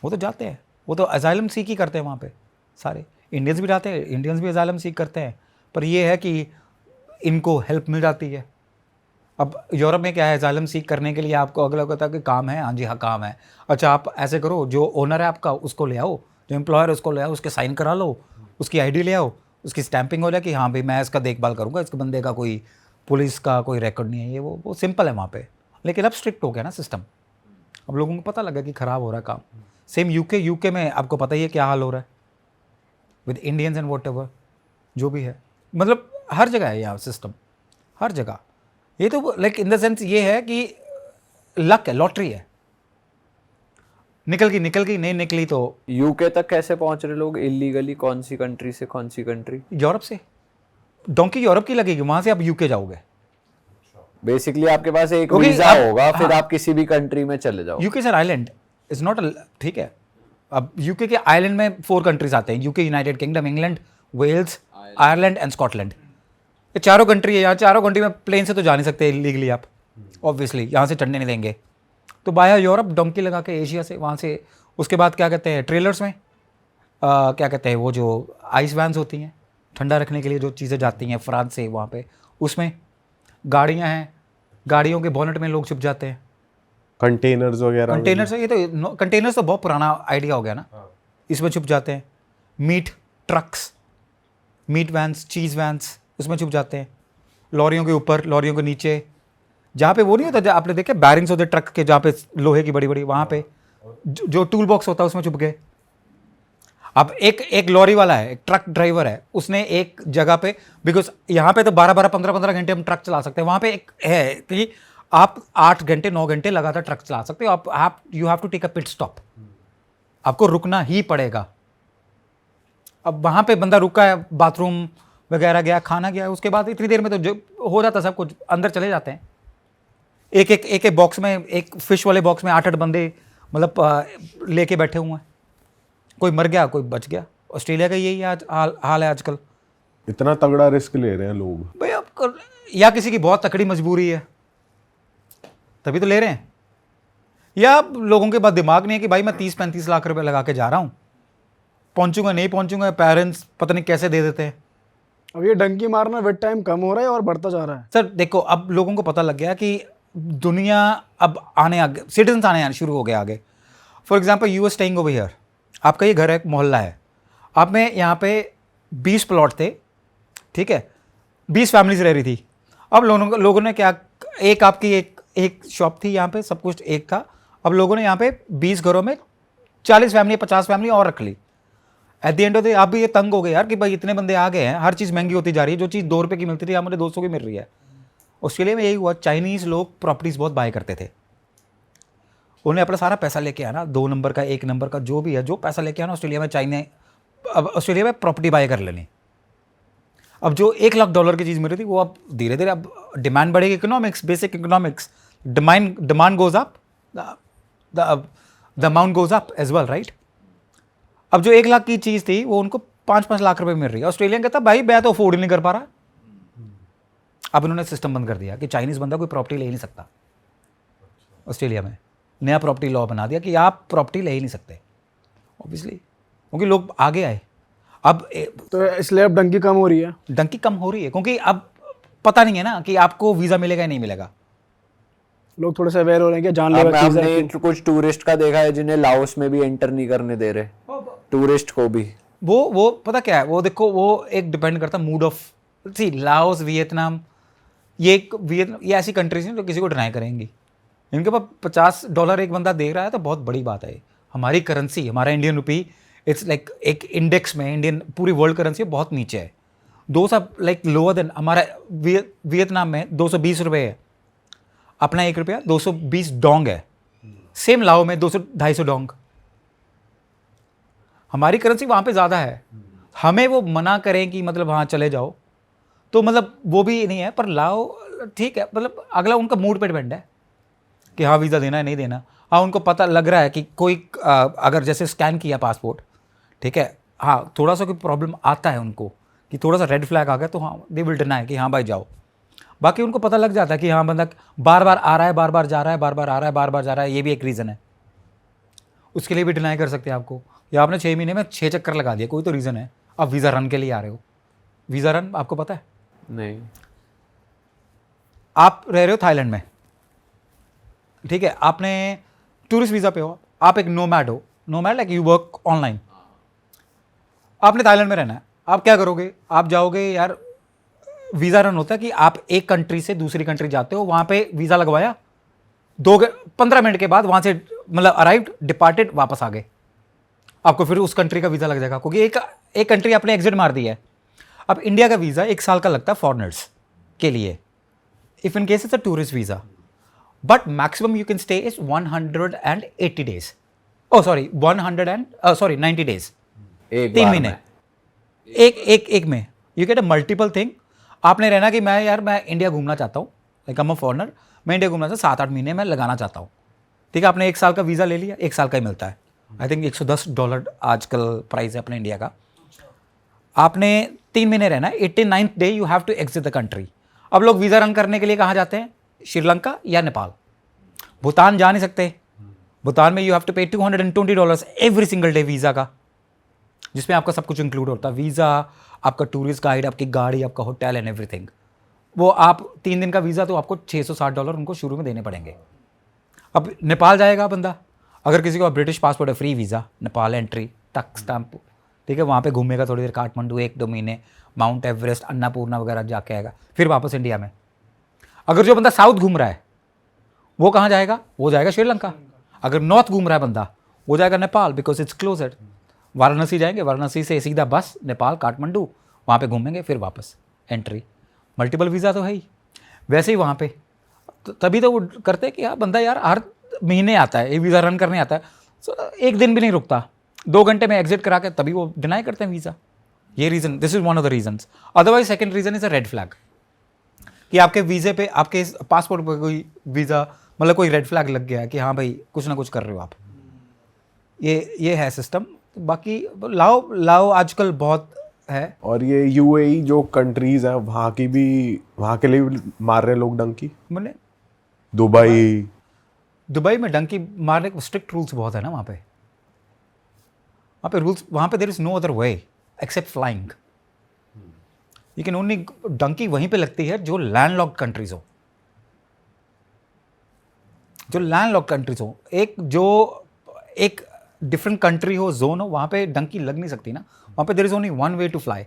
Speaker 2: वो तो जाते हैं, वो तो अजाइलम सीक ही करते हैं वहाँ पे सारे। इंडियंस भी जाते हैं, इंडियंस भी अजाइलम सीक करते हैं, पर ये है कि इनको हेल्प मिल जाती है। अब यूरोप में क्या है, अजाइलम सीक करने के लिए आपको अगला कहता है कि काम है, हाँ जी हाँ काम है, अच्छा आप ऐसे करो, जो ओनर है आपका उसको ले आओ, जो एम्प्लॉयर उसको ले आओ, उसके साइन करा लो, उसकी आईडी ले आओ, उसकी स्टैंपिंग हो जाए कि हाँ भाई मैं इसका देखभाल करूँगा, इसके बंदे का कोई पुलिस का कोई रिकॉर्ड नहीं है, ये वो सिंपल है वहाँ पे। लेकिन अब स्ट्रिक्ट हो गया ना सिस्टम, अब लोगों को पता लगा कि ख़राब हो रहा है काम। सेम यूके में आपको पता ही है क्या हाल हो रहा है with Indians and what ever जो भी है। मतलब हर जगह है यहाँ सिस्टम, हर जगह। ये तो लाइक इन द सेंस ये है कि लक है, लॉटरी है, निकल गई नहीं निकली तो।
Speaker 1: यूके तक कैसे पहुंच रहे लोग इलीगली? कौन सी कंट्री से कौन सी कंट्री?
Speaker 2: यूरोप से। डोंकी यूरोप की लगेगी, वहां से आप यूके जाओगे।
Speaker 1: बेसिकली आपके पास एक
Speaker 2: क्योंकि
Speaker 1: वीजा
Speaker 2: अब-
Speaker 1: होगा, फिर
Speaker 2: हाँ।
Speaker 1: आप किसी भी कंट्री में चले जाओ।
Speaker 2: UK is an island, is not ठीक है। अब यूके के आइलैंड में 4 कंट्रीज आते हैं, UK, United Kingdom, England, Wales, Ireland and Scotland. ये 4 कंट्री है। यहाँ 4 कंट्री में प्लेन से तो जा नहीं सकते इलीगली आप, ऑब्वियसली यहाँ से चढ़ने नहीं देंगे। तो बाया यूरोप डोंकी लगा के एशिया से, वहाँ से उसके बाद क्या कहते हैं ट्रेलर्स में क्या कहते हैं वो जो आइस वैन्स होती हैं ठंडा रखने के लिए जो चीज़ें जाती हैं फ्रांस से वहाँ पे, उसमें गाड़ियाँ हैं, गाड़ियों के बोनट में लोग छुप जाते हैं।
Speaker 4: कंटेनर्स वगैरह।
Speaker 2: कंटेनर्स, ये तो कंटेनर्स तो बहुत पुराना आइडिया हो गया ना, इसमें छुप जाते हैं। मीट ट्रक्स, मीट वैन्स, चीज़ वैन्स, उसमें छुप जाते हैं। लॉरियों के ऊपर, लॉरियों के नीचे, जहाँ पे वो नहीं होता, आपने देखे बैरिंग्स होते ट्रक के, जहाँ पे लोहे की बड़ी बड़ी, वहाँ पे जो टूल बॉक्स होता है उसमें छुप गए। अब एक लॉरी वाला है, एक ट्रक ड्राइवर है, उसने एक जगह पे, बिकॉज यहाँ पे तो 12-12, 15-15 घंटे हम ट्रक चला सकते हैं, वहाँ पे एक है कि आप 8 घंटे 9 घंटे लगातार ट्रक चला सकते हो। आप you have to take a pit stop, आपको रुकना ही पड़ेगा। अब वहाँ पे बंदा रुका है, बाथरूम वगैरह गया, खाना गया, उसके बाद इतनी देर में तो जो हो जाता सब कुछ, अंदर चले जाते हैं। एक बॉक्स में, एक फिश वाले बॉक्स में 8-8 बंदे मतलब लेके बैठे हुए हैं। कोई मर गया, कोई बच गया। ऑस्ट्रेलिया का यही आज हाल है आजकल।
Speaker 4: इतना तगड़ा रिस्क ले रहे हैं लोग
Speaker 2: भाई अब या किसी की बहुत तकड़ी मजबूरी है तभी तो ले रहे हैं, या लोगों के पास दिमाग नहीं है कि भाई मैं 30-35 लाख रुपए लगा के जा रहा हूँ, पहुँचूंगा नहीं पहुँचूंगा, पेरेंट्स पता नहीं कैसे दे देते हैं।
Speaker 3: अब ये डंकी मारना विद टाइम कम हो रहा है और बढ़ता जा रहा है।
Speaker 2: सर देखो, अब लोगों को पता लग गया कि दुनिया अब आने आगे, सिटीजन्स आने शुरू हो गए आगे। For example you are staying over here, आपका ये घर है, मोहल्ला है, आप में यहाँ पे 20 प्लॉट थे, ठीक है, 20 फैमिलीज रह रही थी। अब लोगों ने क्या, एक आपकी एक शॉप थी यहाँ पे, सब कुछ एक था। अब लोगों ने यहाँ पे 20 घरों में 40 फैमिली 50 फैमिली और रख ली। At the end of the day आप भी ये तंग हो गए यार कि भाई इतने बंदे आ गए हैं, हर चीज़ महंगी होती जा रही है। जो चीज़ 2 रुपये की मिलती थी यहाँ मुझे 200 की मिल रही है। ऑस्ट्रेलिया में यही हुआ, चाइनीज़ लोग प्रॉपर्टीज़ बहुत बाय करते थे, उन्हें अपना सारा पैसा लेके आना, 2 नंबर का 1 नंबर का जो भी है, जो पैसा लेके आना ऑस्ट्रेलिया में, चाइना अब ऑस्ट्रेलिया में प्रॉपर्टी बाय कर लेनी। अब जो $1 लाख की चीज़ मिल रही थी वो अब धीरे धीरे अब डिमांड बढ़ेगी, economics, basic economics, demand goes up, the amount goes up as well, right. अब जो 1 लाख की चीज़ थी वो उनको 5-5 लाख रुपए मिल रही है। ऑस्ट्रेलियन कहता भाई मैं तो अफोर्ड ही नहीं कर पा रहा। अब इन्होंने सिस्टम बंद कर दिया कि चाइनीज़ बंदा कोई प्रॉपर्टी ले ही नहीं सकता। ऑस्ट्रेलिया में नया प्रॉपर्टी लॉ बना दिया कि आप प्रॉपर्टी ले ही नहीं सकते, ऑब्वियसली, क्योंकि लोग आगे आए। अब
Speaker 3: तो इसलिए अब डंकी कम हो रही है।
Speaker 2: डंकी कम हो रही है क्योंकि अब पता नहीं है ना कि आपको वीज़ा मिलेगा या नहीं मिलेगा।
Speaker 3: लोग थोड़े से अवेयर हो रहे हैं कि
Speaker 1: अब
Speaker 3: जानलेवा चीज़ है।
Speaker 1: हमने कुछ टूरिस्ट का देखा है जिन्हें लाओस में भी एंटर नहीं करने दे रहे, टूरिस्ट को भी।
Speaker 2: वो पता क्या है, वो देखो वो एक डिपेंड करता है mood of, see Laos, Vietnam, ये ऐसी कंट्रीज हैं जो किसी को डिनाई करेंगी। इनके पास $50 एक बंदा दे रहा है तो बहुत बड़ी बात है। हमारी करेंसी, हमारा इंडियन रुपी, इट्स लाइक एक इंडेक्स में इंडियन पूरी वर्ल्ड करेंसी बहुत नीचे है। 200 लाइक लोअर देन हमारा वियतनाम में 220 रुपये है, अपना 1 रुपया 220 डोंग है। सेम लाओ में 200-250 डोंग। हमारी करेंसी वहाँ पे ज़्यादा है, हमें वो मना करें कि मतलब हाँ चले जाओ तो मतलब वो भी नहीं है। पर लाओ ठीक है, मतलब अगला उनका मूड पे डिपेंड है कि हाँ वीज़ा देना है नहीं देना। हाँ उनको पता लग रहा है कि कोई अगर जैसे स्कैन किया पासपोर्ट, ठीक है, हाँ थोड़ा सा कोई प्रॉब्लम आता है उनको कि थोड़ा सा रेड फ्लैग आ गया तो हाँ दे विल डिनाई कि हाँ भाई जाओ। बाकी उनको पता लग जाता है कि हाँ बंदा बार बार आ रहा है, बार बार जा रहा है, बार बार आ रहा है, बार बार जा रहा है, ये भी एक रीज़न है, उसके लिए भी डिनाई कर सकते हैं आपको। या आपने 6 महीने में 6 चक्कर लगा दिया, कोई तो रीज़न है, आप वीज़ा रन के लिए आ रहे हो। वीज़ा रन आपको पता है?
Speaker 1: नहीं।
Speaker 2: आप रह रहे हो थाईलैंड में, ठीक है, आपने टूरिस्ट वीज़ा पे हो, आप एक नोमैड हो, nomad like you work online, आपने थाईलैंड में रहना है, आप क्या करोगे? आप जाओगे यार, वीज़ा रन होता है कि आप एक कंट्री से दूसरी कंट्री जाते हो, वहाँ पे वीज़ा लगवाया, 15 मिनट के बाद वहाँ से मतलब अराइव्ड, डिपार्टेड, वापस आ गए, आपको फिर उस कंट्री का वीज़ा लग जाएगा क्योंकि एक कंट्री आपने एग्जिट मार दी है। अब इंडिया का वीज़ा 1 साल का लगता है फॉरनर्स के लिए, if in case it's a tourist visa, but maximum you can stay is 180 days, oh sorry 90 days, 3 महीने, एक में you get a multiple thing. आपने रहना कि मैं इंडिया घूमना चाहता हूँ, लाइक I'm a फॉरनर, मैं इंडिया घूमना चाहता हूँ, 7-8 महीने में लगाना चाहता हूँ, ठीक है, आपने 1 साल का वीज़ा ले लिया, 1 साल का ही मिलता है, आई थिंक $110 आजकल प्राइस है अपने इंडिया का। आपने 3 महीने रहना है, 89th day you have to exit the country. अब लोग वीज़ा रन करने के लिए कहाँ जाते हैं? श्रीलंका या नेपाल। भूटान जा नहीं सकते, भूटान में यू हैव टू पे $220 एवरी सिंगल डे वीज़ा का, जिसमें आपका सब कुछ इंक्लूड होता है, वीज़ा, आपका टूरिस्ट गाइड, आपकी गाड़ी, आपका होटल एंड एवरीथिंग। वो आप 3 दिन का वीज़ा तो आपको $660 उनको शुरू में देने पड़ेंगे। अब नेपाल जाएगा बंदा, अगर किसी को ब्रिटिश पासपोर्ट है, फ्री वीज़ा, नेपाल एंट्री, टक स्टैम्प, ठीक है, वहाँ पे घूमेगा थोड़ी देर, काठमांडू 1-2 महीने, माउंट एवरेस्ट, अन्नापूर्णा वगैरह जाके आएगा, फिर वापस इंडिया में। अगर जो बंदा साउथ घूम रहा है वो कहाँ जाएगा? वो जाएगा श्रीलंका। अगर नॉर्थ घूम रहा है बंदा, वो जाएगा Nepal, because it's closer. Varanasi जाएंगे, वाराणसी से सीधा बस नेपाल, काठमांडू, वहाँ पे घूमेंगे, फिर वापस एंट्री। मल्टीपल वीज़ा तो है ही। वैसे ही वहाँ पे तभी तो वो करते हैं कि हाँ बंदा यार हर महीने आता है, एक वीज़ा रन करने आता है, एक दिन भी नहीं रुकता, 2 घंटे में एग्जिट करा के तभी वो डिनाई करते हैं वीज़ा। ये reason, this is one of the reasons. Otherwise second reason is a red flag, कि आपके वीज़े पे, आपके पासपोर्ट पर कोई वीज़ा, मतलब कोई रेड फ्लैग लग गया है कि हाँ भाई कुछ ना कुछ कर रहे हो आप। ये है सिस्टम। बाकी लाओ आजकल बहुत है।
Speaker 4: और ये यूएई जो कंट्रीज हैं वहाँ की भी, वहाँ के लिए भी मार रहे हैं लोग डंकी।
Speaker 2: मैंने
Speaker 4: दुबई
Speaker 2: में डंकी मारने के स्ट्रिक्ट रूल्स बहुत है ना वहाँ पे रूल्स, वहाँ पे there is no other way except flying. You can only, donkey वहीं पे लगती है जो लैंडलॉक्ड कंट्रीज हो, एक डिफरेंट कंट्री हो, जोन हो, वहाँ पे डंकी लग नहीं सकती ना, वहाँ पे there is only one way to fly.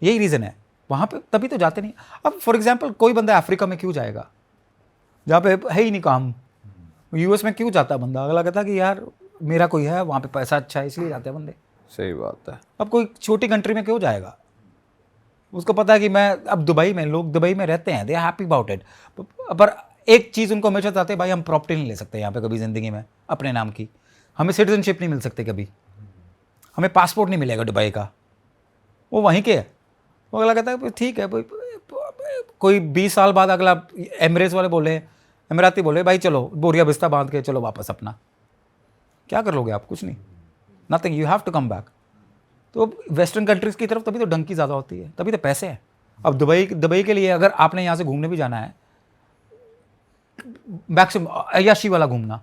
Speaker 2: यही रीज़न है वहाँ पे, तभी तो जाते नहीं। अब फॉर एग्जांपल कोई बंदा अफ्रीका में क्यों जाएगा जहाँ पे है ही नहीं काम? यूएस में क्यों जाता बंदा? अगला कहता कि यार मेरा कोई है वहाँ पे, पैसा अच्छा है, इसलिए जाते हैं बंदे।
Speaker 1: सही बात है।
Speaker 2: अब कोई छोटी कंट्री में क्यों जाएगा? उसको पता है कि मैं अब दुबई में, लोग दुबई में रहते हैं, they are happy about it. पर एक चीज़ उनको हमेशा चाहते हैं, भाई हम प्रॉपर्टी नहीं ले सकते यहाँ पे कभी ज़िंदगी में अपने नाम की, हमें सिटीजनशिप नहीं मिल सकती कभी, हमें पासपोर्ट नहीं मिलेगा दुबई का, वो वहीं के है। वो अगला कहता है ठीक है, कोई 20 साल बाद अगला एमरेट्स वाले बोले, एमराती बोले भाई चलो बोरिया बिस्ता बांध के चलो वापस अपना, क्या कर लोगे आप? कुछ नहीं। Nothing, you have to come back. तो वेस्टर्न कंट्रीज़ की तरफ तभी तो डंकी ज़्यादा होती है, तभी तो पैसे हैं। अब दुबई के लिए अगर आपने यहाँ से घूमने भी जाना है, मैक्सिमम अय्याशी वाला घूमना,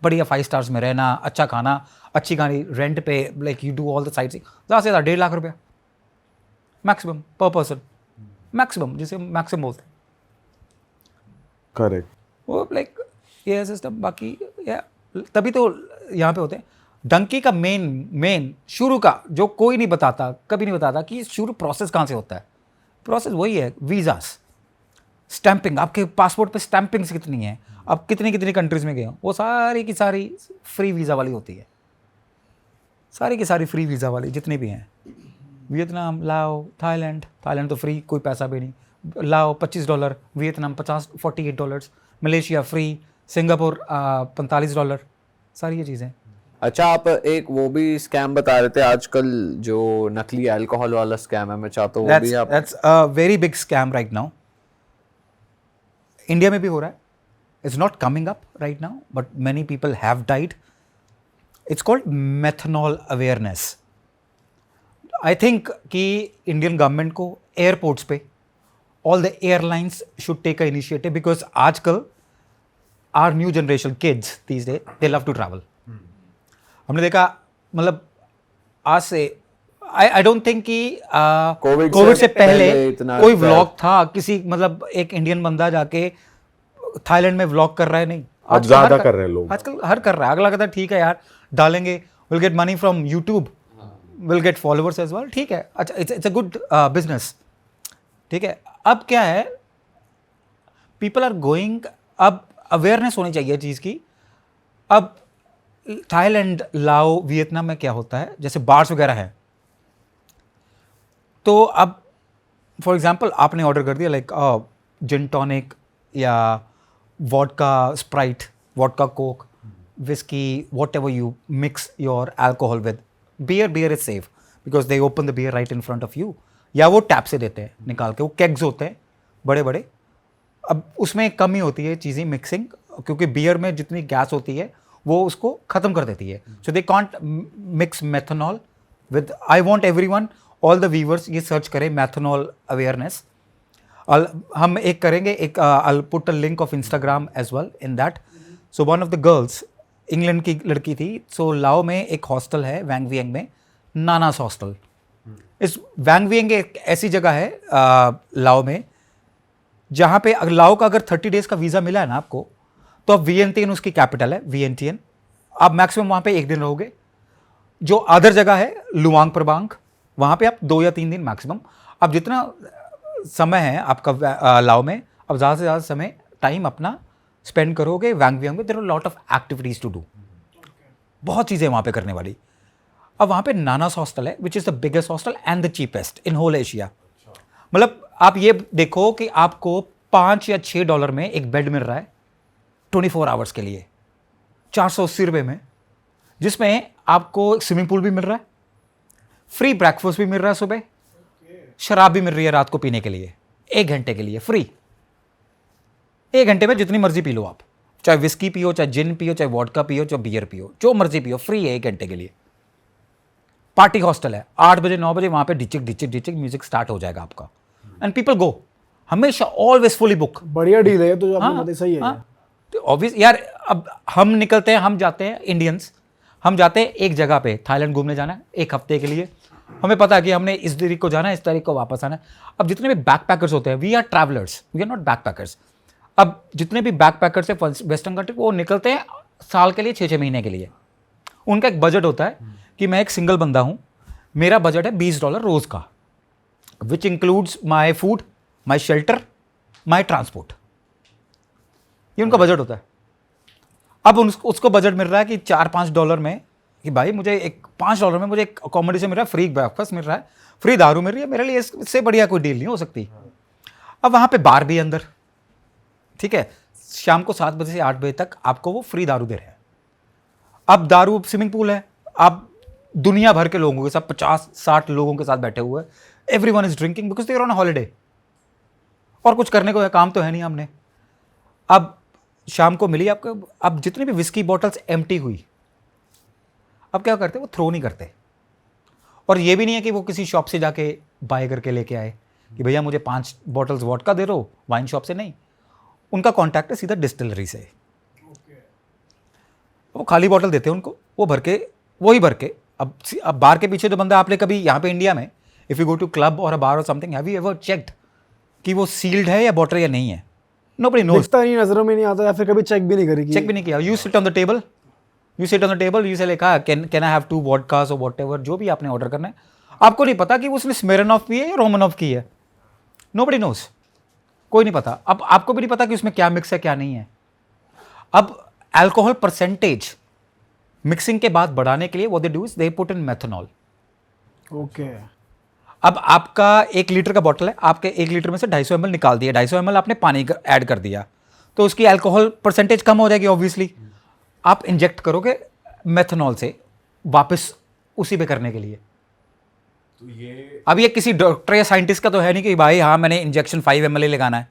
Speaker 2: बढ़िया 5 स्टार्स में रहना, अच्छा खाना, अच्छी गाड़ी रेंट पे, like you do all the site, ज़्यादा से ज़्यादा 1.5 लाख रुपया मैक्सिमम पर पर्सन, मैक्सिमम, जिसे मैक्सिमम बोलते हैं।
Speaker 4: करेक्ट।
Speaker 2: वो लाइक ये सिस्टम, बाकी या तभी तो यहाँ पे होते हैं। डंकी का मेन शुरू का जो कोई नहीं बताता, कभी नहीं बताता कि शुरू प्रोसेस कहाँ से होता है। प्रोसेस वही है, वीज़ास, स्टैंपिंग, आपके पासपोर्ट पे स्टैंपिंग्स कितनी है, आप कितनी कंट्रीज़ में गए हो, वो सारी की सारी फ्री वीज़ा वाली होती है, सारी की सारी फ्री वीज़ा वाली जितनी भी हैं। वियतनाम, लाओ, थाईलैंड तो फ्री, कोई पैसा भी नहीं। लाओ $25, वियतनाम $48, मलेशिया फ्री, सिंगापुर $45, सारी ये चीज़ें।
Speaker 1: अच्छा, आप एक वो भी स्कैम बता रहे थे आजकल, जो नकली अल्कोहल वाला स्कैम है, मैं चाहता हूँ वो भी आप।
Speaker 2: That's a very big scam right now. India में भी हो रहा है. It's not coming up right now, but many people have died. It's called methanol awareness. I think कि इंडियन गवर्नमेंट को एयरपोर्ट्स पे all the airlines should take an initiative, because आजकल our new generation kids these days they love to travel. हमने देखा, मतलब आज से I don't think कि कोविड से पहले
Speaker 1: इतना
Speaker 2: कोई व्लॉग था किसी, मतलब एक इंडियन बंदा जाके थाईलैंड में व्लॉग कर रहा है, नहीं।
Speaker 4: अब ज्यादा कर रहे हैं लोग,
Speaker 2: आजकल हर कर रहा है। अगला कहता है ठीक है यार, डालेंगे, will get money from YouTube, will get followers as well, ठीक है, अच्छा, इट्स अ गुड बिजनेस, ठीक है। अब क्या है, पीपल आर गोइंग, अब अवेयरनेस होनी चाहिए चीज़ की। अब थाईलैंड, लाओ, वियतनाम में क्या होता है, जैसे बार्स वगैरह है, तो अब फॉर एग्जांपल आपने ऑर्डर कर दिया लाइक जिन टॉनिक या vodka Sprite, vodka Coke, whisky, whatever you mix your alcohol with, beer is safe because they open the beer right in front of you, या वो tap से देते हैं निकाल के, वो केग्स होते हैं बड़े बड़े। अब उसमें कमी होती है चीज़ें मिक्सिंग, क्योंकि बियर में जितनी गैस होती है वो उसको ख़त्म कर देती है। So they can't mix methanol with, I want everyone, all the viewers ये सर्च करें मैथनॉल अवेयरनेस। हम एक करेंगे, एक I put a link of Instagram as well in that. So one of the girls, England की लड़की थी, सो लाओ में एक हॉस्टल है वैंग वियंग में, नानास हॉस्टल। इस वैंग वियंग एक ऐसी जगह है लाओ में जहाँ पे लाओ का अगर 30 डेज का वीज़ा मिला है ना आपको, तो अब वियंटियन उसकी कैपिटल है, वियंटियन, आप मैक्सिमम वहाँ पे 1 दिन रहोगे। जो अदर जगह है लुआंग प्रबांग, वहाँ पे आप 2 या 3 दिन मैक्सिमम। अब जितना समय है आपका लाओ में, अब ज़्यादा से ज़्यादा समय टाइम अपना स्पेंड करोगे वैंग वियंग में। There are lot of activities to do, बहुत चीज़ें वहाँ पे करने वाली। अब वहाँ पे नानास हॉस्टल है, which is the biggest hostel and the cheapest in whole Asia. मतलब आप ये देखो कि आपको $5 या $6 में एक बेड मिल रहा है 24 आवर्स के लिए, 480 रुपये में, जिसमें आपको स्विमिंग पूल भी मिल रहा है, फ्री ब्रेकफास्ट भी मिल रहा है, सुबह शराब भी मिल रही है रात को पीने के लिए 1 घंटे के लिए फ्री। 1 घंटे में जितनी मर्जी पी लो आप, चाहे विस्की पियो, चाहे जिन पियो, चाहे वोडका पियो, चाहे बियर पियो, जो मर्जी पियो, फ्री है 1 घंटे के लिए। पार्टी हॉस्टल है, 8 बजे 9 बजे वहाँ पे डिचिक म्यूजिक स्टार्ट हो जाएगा आपका, एंड पीपल गो, हमेशा ऑलवेज फुली बुक।
Speaker 3: बढ़िया डील है तो जो आपने बताया, सही है।
Speaker 2: तो ऑब्वियस यार, अब हम निकलते हैं, हम जाते हैं इंडियंस, हम जाते हैं एक जगह पे, थाईलैंड घूमने जाना है 1 हफ्ते के लिए, हमें पता है कि हमने इस तारीख को जाना है, इस तारीख को वापस आना है। अब जितने भी बैकपैकर्स होते हैं, we are travellers, we are not backpackers. अब जितने भी बैकपैकर्स है वेस्टर्न कंट्री, वो निकलते हैं साल के लिए, 6-6 महीने के लिए। उनका एक बजट होता है कि मैं एक सिंगल बंदा हूँ, मेरा बजट है $20 रोज़ का, which includes my food, my shelter, my transport, ये उनका बजट होता है। अब उसको बजट मिल रहा है कि $4-5 में, कि भाई मुझे एक $5 में मुझे एक अकोमोडेशन मिल रहा है, फ्री ब्रेकफास्ट मिल रहा है, फ्री दारू मिल रही है, मेरे लिए इससे बढ़िया कोई डील नहीं हो सकती। अब वहाँ पे बार भी अंदर, ठीक है, शाम को 7 बजे से 8 बजे तक आपको वो फ्री दारू दे रहे हैं। अब दारू, स्विमिंग पूल है, आप दुनिया भर के लोगों के साथ 50-60 लोगों के साथ बैठे हुए, everyone is drinking because they are on holiday, और कुछ करने को है, काम तो है नहीं हमने। अब शाम को मिली आपको, अब जितनी भी विस्की बॉटल्स एम्प्टी हुई, अब क्या करते वो थ्रो नहीं करते, और ये भी नहीं है कि वो किसी शॉप से जाके बाय करके लेके आए कि भैया मुझे 5 बॉटल्स वॉडका दे दो, वाइन शॉप से नहीं, उनका कॉन्टैक्ट है सीधा डिस्टिलरी से। वो खाली बॉटल देते हैं उनको, वो भर के वही भर के। अब बार के पीछे जो बंदा, आपने कभी यहाँ पे इंडिया में if you go to club और अ बार और something, have you ever checked कि वो सील्ड है या बॉटल या नहीं है? Nobody knows.
Speaker 3: दिखता नहीं, नजरों में नहीं आता, या फिर कभी चेक भी नहीं करेगी।
Speaker 2: चेक भी नहीं किया। You sit on the table, you से लिखा कैन आई हैव 2 वॉडकास और व्हाटएवर जो भी आपने ऑर्डर करना है, आपको नहीं पता कि उसने स्मेरनॉफ की है या रोमनॉफ की है। नोबडी नोज, कोई नहीं पता। अब आपको भी नहीं पता कि उसमें क्या मिक्स है क्या नहीं है। अब अल्कोहल परसेंटेज मिक्सिंग के बाद बढ़ाने के लिए what they do is they put in methanol.
Speaker 3: Okay.
Speaker 2: अब आपका 1 लीटर का बॉटल है, आपके 1 लीटर में से 250 ml निकाल दिया, 250 ml आपने पानी ऐड कर दिया, तो उसकी अल्कोहल परसेंटेज कम हो जाएगी ऑब्वियसली। आप इंजेक्ट करोगे मेथनॉल से वापस उसी पे करने के लिए। तो ये अब ये किसी डॉक्टर या साइंटिस्ट का तो है नहीं कि भाई हाँ मैंने इंजेक्शन 5 ml लगाना है।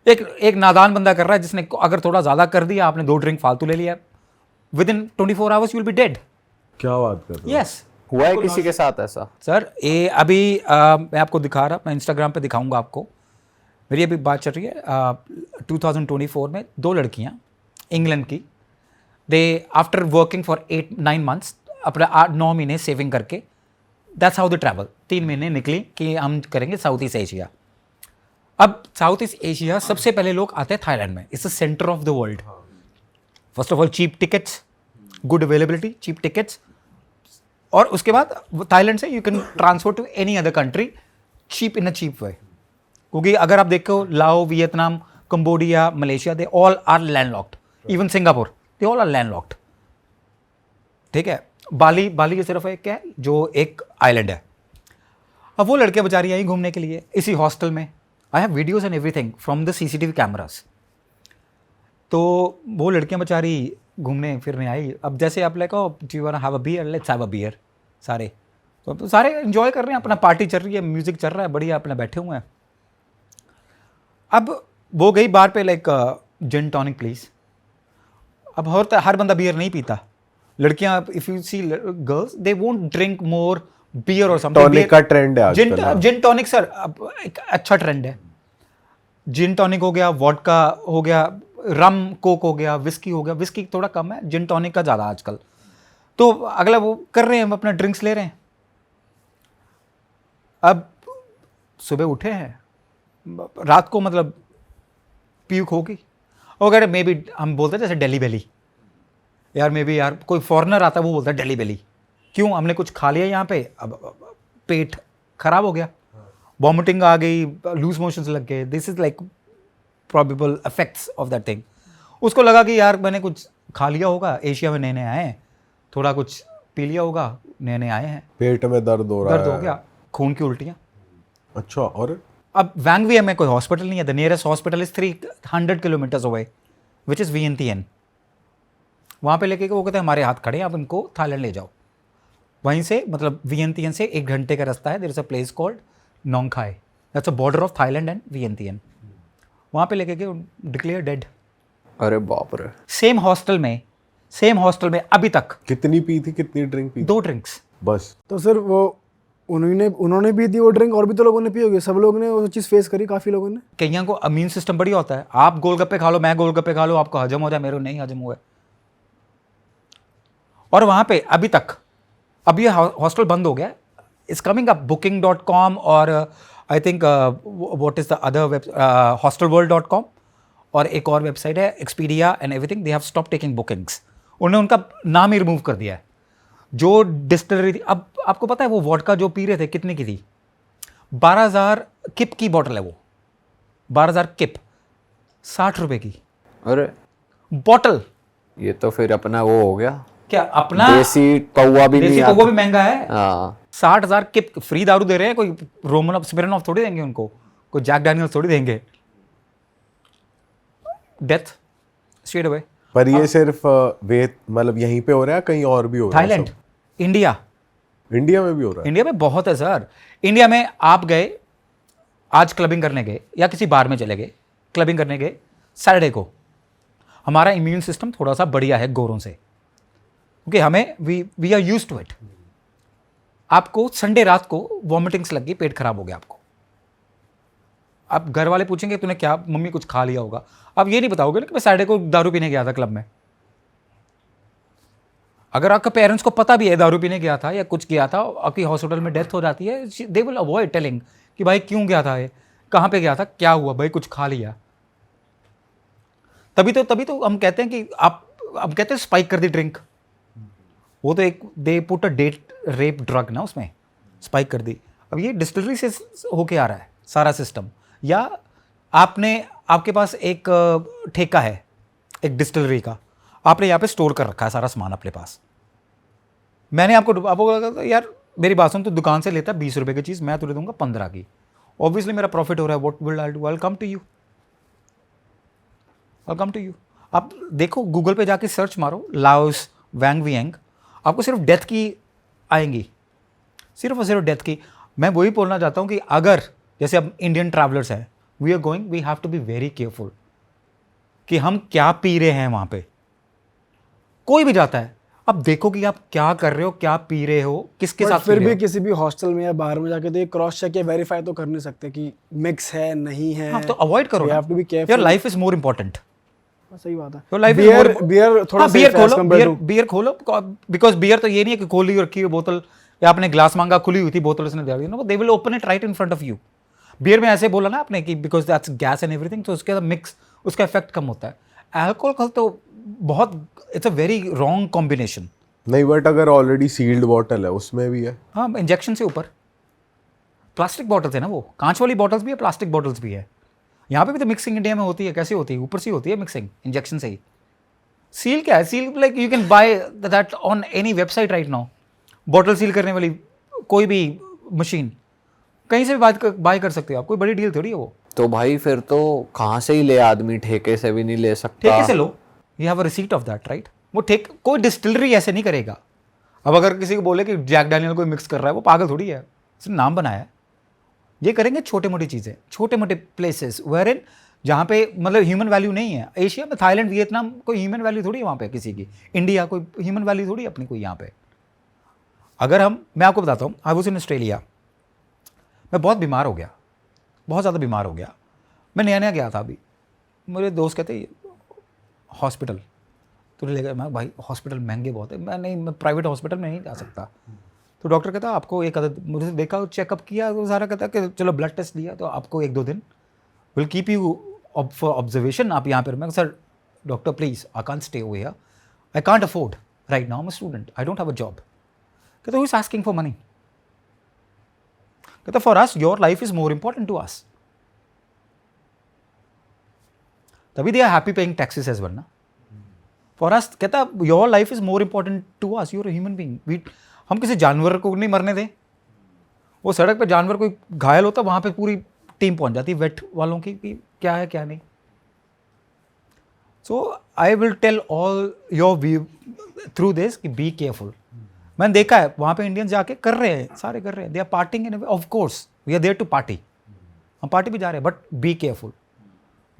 Speaker 2: एक नादान बंदा कर रहा है जिसने अगर थोड़ा ज़्यादा कर दिया, आपने 2 ड्रिंक फालतू ले लिया, with in 24 hours you will be dead.
Speaker 4: क्या बात कर रहे हो?
Speaker 2: यस,
Speaker 1: हुआ है किसी के साथ ऐसा?
Speaker 2: सर ये अभी मैं आपको दिखा रहा, मैं इंस्टाग्राम पे दिखाऊंगा आपको। मेरी अभी बात चल रही है 2024 में 2 लड़कियां इंग्लैंड की, दे आफ्टर वर्किंग फॉर 8-9 मंथ्स, अपना 8-9 महीने सेविंग करके, दैट्स हाउ द ट्रैवल, 3 महीने निकली कि हम करेंगे साउथ ईस्ट एशिया। अब साउथ ईस्ट एशिया सबसे पहले लोग आते हैं थाईलैंड में, it's the centre of the world. First of all cheap tickets, good availability, cheap tickets, और उसके बाद थाईलैंड से you can transfer to any other country cheap in a cheap way. क्योंकि अगर आप देखो Laos, Vietnam, Cambodia, Malaysia, they all are landlocked, even Singapore, they all are landlocked. ठीक है, बाली सिर्फ एक है जो एक आइलैंड है। अब वो लड़कियां बेचारी आई घूमने के लिए इसी हॉस्टल में। I have videos and everything from the CCTV cameras. तो वो लड़कियां बेचारी घूमने फिरने आई। अब जैसे आप like do you want to have a beer, let's have a beer. सारे तो सारे एंजॉय कर रहे हैं, अपना पार्टी चल रही है, म्यूजिक चल रहा है, बढ़िया अपना बैठे हुए हैं। अब वो गई बार पे लाइक जिन टॉनिक प्लीज। अब हर बंदा बियर नहीं पीता। लड़कियां if you see girls they won't drink more beer और समथिंग।
Speaker 4: टॉनिक का ट्रेंड है आजकल।
Speaker 2: जिन टॉनिक सर एक अच्छा ट्रेंड है। जिन टॉनिक हो गया, वॉडका हो गया, रम कोक हो गया, विस्की हो गया। विस्की थोड़ा कम है, जिन टॉनिक का ज़्यादा आजकल। तो अगला वो कर रहे हैं, हम अपना ड्रिंक्स ले रहे हैं। अब सुबह उठे हैं, रात को मतलब पीक होगी, और कह रहे मे बी, हम बोलते हैं जैसे डेली बेली, यार मे बी यार कोई फॉरेनर आता है वो बोलता है डेली बेली। क्यों? हमने कुछ खा लिया यहाँ पे, अब पेट खराब हो गया, वॉमिटिंग आ गई, लूज मोशंस लग गए। This is like probable effects of that thing. उसको लगा कि यार मैंने कुछ खा लिया होगा, एशिया में नए नए आए हैं, थोड़ा कुछ पी लिया होगा, नए नए आए हैं,
Speaker 4: पेट में दर्द हो रहा है,
Speaker 2: दर्द हो गया, खून की उल्टियाँ।
Speaker 4: अच्छा, और
Speaker 2: अब वैंगवियम में कोई हॉस्पिटल नहीं है। The nearest hospital is 300 kilometres away, which is Vientiane. वहाँ पे लेके वो कहते हैं हमारे हाथ खड़े हैं, आप इनको थाईलैंड ले जाओ। वहीं से मतलब वियंतियन से 1 घंटे का रास्ता है। There is a place called Nong Khai, that's a border of Thailand and Vientiane. वहाँ पे लेके गए, डिक्लेयर डेड।
Speaker 1: अरे बाप रे।
Speaker 2: सेम हॉस्टल में अभी तक
Speaker 4: कितनी पी थी, कितनी ड्रिंक पी थी?
Speaker 2: 2 ड्रिंक्स
Speaker 4: बस।
Speaker 3: तो सर वो उन्होंने पी थी वो ड्रिंक, और भी तो लोगों ने पी होगी, सब लोगों ने वो चीज़ फेस करी, काफ़ी लोगों ने।
Speaker 2: कईयों को इम्यून सिस्टम बढ़िया होता है। आप गोलगप्पे खा लो, मैं गोलगप्पे खा लो, आपको हजम हो जाए, मेरे को नहीं हजम हुआ है। और वहाँ पे अभी तक, अब ये हॉस्टल बंद हो गया। इट्स कमिंग अप booking.com और I think what is the other web, hostelworld.com, और एक और वेबसाइट है Expedia and everything. They have stop taking bookings. उन्होंने उनका नाम ही रिमूव कर दिया है। जो डिस्टिलरी थी, अब आपको पता है वो वोडका जो पी रहे थे कितने की थी? 12,000 किप की बॉटल है वो, 12,000 किप, 60 रुपए की
Speaker 1: अरे
Speaker 2: बॉटल।
Speaker 1: ये तो फिर अपना वो हो गया,
Speaker 2: क्या अपना
Speaker 1: देसी कौवा भी नहीं
Speaker 2: देसी
Speaker 1: आता।
Speaker 2: कौवा भी महंगा है।
Speaker 1: हाँ
Speaker 2: 60,000 किप फ्री दारू दे रहे हैं। कोई रोमन स्मिरनॉफ थोड़ी देंगे उनको, कोई जैक डैनियल्स थोड़ी देंगे। Death straight away.
Speaker 4: पर ये सिर्फ वे मतलब यहीं पे हो रहा है, कहीं और भी हो रहा है?
Speaker 2: थाईलैंड, इंडिया,
Speaker 4: इंडिया में भी हो रहा है?
Speaker 2: इंडिया में बहुत है सर। इंडिया में आप गए आज क्लबिंग करने गए या किसी बार में चले गए क्लबिंग करने गए सैटरडे को, हमारा इम्यून सिस्टम थोड़ा सा बढ़िया है गोरों से, क्योंकि हमें we are used to it. आपको संडे रात को वॉमिटिंग्स लग गई, पेट खराब हो गया आपको, आप घर वाले पूछेंगे तूने क्या, मम्मी कुछ खा लिया होगा, आप ये नहीं बताओगे ना कि मैं सैटरडे को दारू पीने गया था क्लब में। अगर आपके पेरेंट्स को पता भी है दारू पीने गया था या कुछ किया था, आपकी हॉस्पिटल में डेथ हो जाती है, दे विल अवॉइड टेलिंग कि भाई क्यों गया था, ये कहाँ पे गया था, क्या हुआ भाई, कुछ खा लिया। तभी तो हम कहते हैं कि हम कहते हैं स्पाइक कर दी ड्रिंक, वो तो एक they put a date rape drug ना उसमें, स्पाइक कर दी। अब ये डिस्टिलरी से होके आ रहा है सारा सिस्टम, या आपके पास एक ठेका है एक डिस्टिलरी का, आपने यहाँ पे स्टोर कर रखा है सारा सामान अपने पास। मैंने आपको यार मेरी बात सुन, तू दुकान से लेता 20 रुपए की चीज़, मैं तुझे दूंगा 15 की, ऑब्वियसली मेरा प्रॉफिट हो रहा है, what will I do, I will come to you, I come to you. आप देखो गूगल पे जाके सर्च मारो लाओस वैंग वियंग, आपको सिर्फ डेथ की आएंगी, सिर्फ और सिर्फ डेथ की। मैं वही बोलना चाहता हूँ कि अगर जैसे अब इंडियन ट्रैवलर्स हैं, we are going, we have to be very careful कि हम क्या पी रहे हैं वहाँ पे। कोई भी जाता है, अब देखो कि आप क्या कर रहे हो, क्या पी रहे हो, किसके साथ
Speaker 3: फिर
Speaker 2: पी रहे
Speaker 3: भी
Speaker 2: हो।
Speaker 3: किसी भी हॉस्टल में या बाहर में जाके तो ये क्रॉस चेक या वेरीफाई तो कर नहीं सकते कि मिक्स है नहीं है।
Speaker 2: हाँ, तो अवॉइड करो
Speaker 3: We
Speaker 2: ना,
Speaker 3: have to be careful.
Speaker 2: Your life is more important.
Speaker 3: सही बात है।
Speaker 2: तो लाइफ
Speaker 3: बियर थोड़ा
Speaker 2: बियर
Speaker 3: safe है as
Speaker 2: खोलो,
Speaker 3: compared to-
Speaker 2: बियर खोलो, बिकॉज बियर तो ये नहीं है कि खोली रखी हुई बोतल, या आपने ग्लास मांगा खुली हुई थी बोतल उसने दे दी, no they will open it right in front of you. Beer में ऐसे बोला ना आपने कि because that's gas and everything, तो उसके मिक्स उसका इफेक्ट कम होता है। अल्कोहल तो बहुत, it's a very wrong combination.
Speaker 4: नहीं, बट अगर ऑलरेडी सील्ड बॉटल है उसमें भी है।
Speaker 2: हाँ, इंजेक्शन से ऊपर प्लास्टिक बॉटल्स है ना, वो कांच वाली बॉटल्स भी है, प्लास्टिक बॉटल्स भी है। यहाँ पे भी तो मिक्सिंग इंडिया में होती है, कैसे होती है, ऊपर से होती है मिक्सिंग इंजेक्शन से ही। सील क्या है, seal like you can by that on any website right now, bottle seal करने वाली कोई भी मशीन कहीं से भी बाय कर सकते हो आप, कोई बड़ी डील थोड़ी है वो।
Speaker 1: तो भाई फिर तो कहाँ से ही ले आदमी, ठेके से भी नहीं ले सकता।
Speaker 2: ठेके से लो, you have a receipt of that right. वो कोई डिस्टिलरी ऐसे नहीं करेगा। अब अगर किसी को बोले कि जैक डैनियल कोई मिक्स कर रहा है, वो पागल थोड़ी है, उसने नाम बनाया है। ये करेंगे छोटे मोटी चीज़ें, छोटे मोटे प्लेसेस वेयर इन जहाँ पे मतलब ह्यूमन वैल्यू नहीं है। एशिया में थाईलैंड वियतनाम कोई ह्यूमन वैल्यू थोड़ी है वहाँ पे किसी की, इंडिया कोई ह्यूमन वैल्यू थोड़ी है अपनी कोई यहाँ पे। अगर मैं आपको बताता हूँ, आई वॉज इन ऑस्ट्रेलिया, मैं बहुत बीमार हो गया, बहुत ज़्यादा बीमार हो गया। मैं नया नया गया था अभी, मेरे दोस्त कहते हॉस्पिटल तो ले गए। मैं भाई हॉस्पिटल महंगे बहुत है, मैं प्राइवेट हॉस्पिटल में नहीं जा सकता। तो डॉक्टर कहता आपको एक आधा, मुझे देखा चेकअप किया तो सारा कहता कि चलो ब्लड टेस्ट लिया तो आपको 1-2 दिन will keep you for observation, आप यहाँ पर। मैं sir doctor please I can't stay over here, I can't afford right now, I am a student, I don't have a job. कहता who is asking for money, कहता for us your life is more important to us. तभी they are happy paying taxes as well ना। For us कहता your life is more important to us, your human being. हम किसी जानवर को नहीं मरने दें। वो सड़क पे जानवर कोई घायल होता, वहां पे पूरी टीम पहुंच जाती वेट वालों की कि क्या है क्या नहीं। So I will tell all your view through this कि बी केयरफुल। मैंने देखा है वहाँ पे इंडियंस जाके कर रहे हैं, सारे कर रहे हैं, they are partying in, of course we are there to party, हम पार्टी भी जा रहे हैं, बट बी केयरफुल।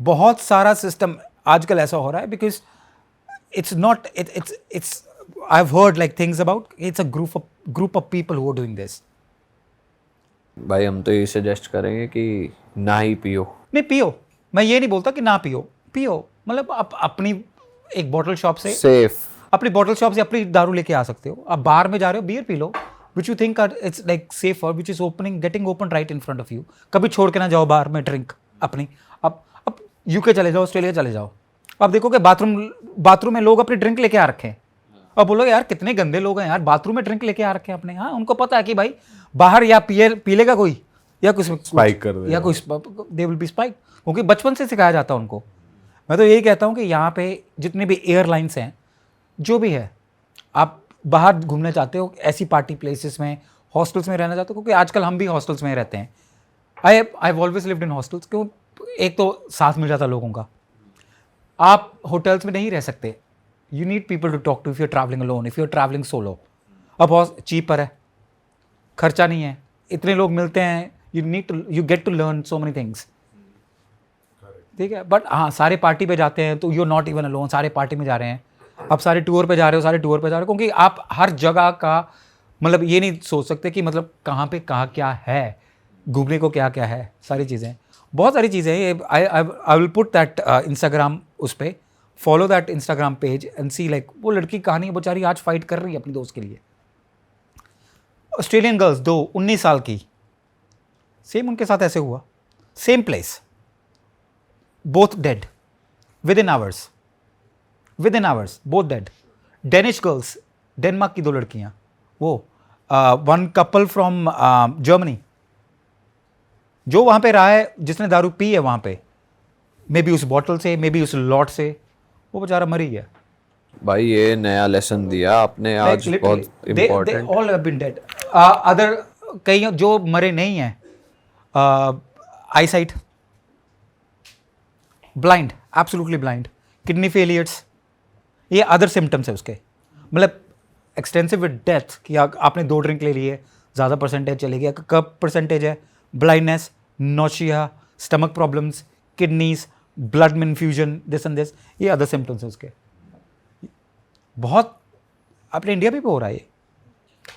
Speaker 2: बहुत सारा सिस्टम आजकल ऐसा हो रहा है because it's not it's I've heard like things about it's a group of people who are doing this।
Speaker 1: भाई हम तो ये सजेस्ट करेंगे कि ना ही पियो।
Speaker 2: नहीं पियो, मैं ये नहीं बोलता कि ना पियो, पियो मतलब अपनी एक बॉटल शॉप से
Speaker 1: सेफ,
Speaker 2: अपनी बॉटल शॉप से अपनी दारू लेके आ सकते हो। आप बाहर में जा रहे हो, बियर पी लो which you think it's like safe और which is getting open right in front of you. कभी छोड़ के ना जाओ बाहर में ड्रिंक अपनी। अब यूके चले जाओ, ऑस्ट्रेलिया चले जाओ, अब देखोगे बाथरूम में लोग अपनी ड्रिंक लेके आ रखे हैं। अब बोलोगे यार कितने गंदे लोग हैं यार, बाथरूम में ड्रिंक लेके आ रखे हैं अपने। हाँ, उनको पता है कि भाई बाहर या पी लेगा कोई या कुछ
Speaker 4: स्पाइक कर देगा,
Speaker 2: या कुछ दे विल बी स्पाइक, क्योंकि बचपन से सिखाया जाता है उनको। मैं तो यही कहता हूँ कि यहाँ पे जितने भी एयरलाइंस हैं, जो भी है, आप बाहर घूमने चाहते हो, ऐसी पार्टी प्लेसेस में, हॉस्टल्स में रहना चाहते हो, क्योंकि आजकल हम भी हॉस्टल्स में रहते हैं। I have always lived in hostels. क्यों? एक तो साथ मिल जाता लोगों का, आप होटल्स में नहीं रह सकते, you need people to talk to if you are travelling alone, if you are travelling solo. अब बहुत चीपर है, खर्चा नहीं है, इतने लोग मिलते हैं, you get to learn so many things, ठीक है। बट हाँ, सारे पार्टी पे जाते हैं तो you are not even alone, सारे पार्टी में जा रहे हैं, आप सारे टूर पे जा रहे हो क्योंकि आप हर जगह का मतलब ये नहीं सोच सकते कि मतलब कहाँ पे कहाँ क्या है, घूमने को क्या क्या है, सारी चीज़ें, बहुत सारी चीज़ें हैं। I will put that Instagram उस पर, follow that Instagram page and see like वो लड़की कहानी बेचारी आज फाइट कर रही है अपनी दोस्त के लिए। ऑस्ट्रेलियन गर्ल्स 19 साल की, सेम उनके साथ ऐसे हुआ, same place, both dead with in hours both dead. Danish girls, Denmark की 2 लड़कियां, वो वन कपल फ्रॉम जर्मनी, जो वहाँ पे रहा है, जिसने दारू पी है वहाँ पे, मे बी उस बॉटल से, मे बी उस लॉट से, वो बेचारा मर ही गया।
Speaker 1: भाई ये नया लेसन दिया आपने आज, बहुत important.
Speaker 2: All have been dead. Other कई जो मरे नहीं हैं, eye sight, blind, absolutely blind, kidney failures, ये अदर सिम्टम्स है उसके। मतलब एक्सटेंसिव विद डेथ कि आपने 2 ड्रिंक ले लिए, ज़्यादा परसेंटेज चले गया, कब परसेंटेज है, blindness, nausea, stomach problems, kidneys, blood में इन्फ्यूजन, दिस एंड दिस, ये अदर सिम्टम्स है उसके। बहुत अपने इंडिया में भी हो रहा है ये।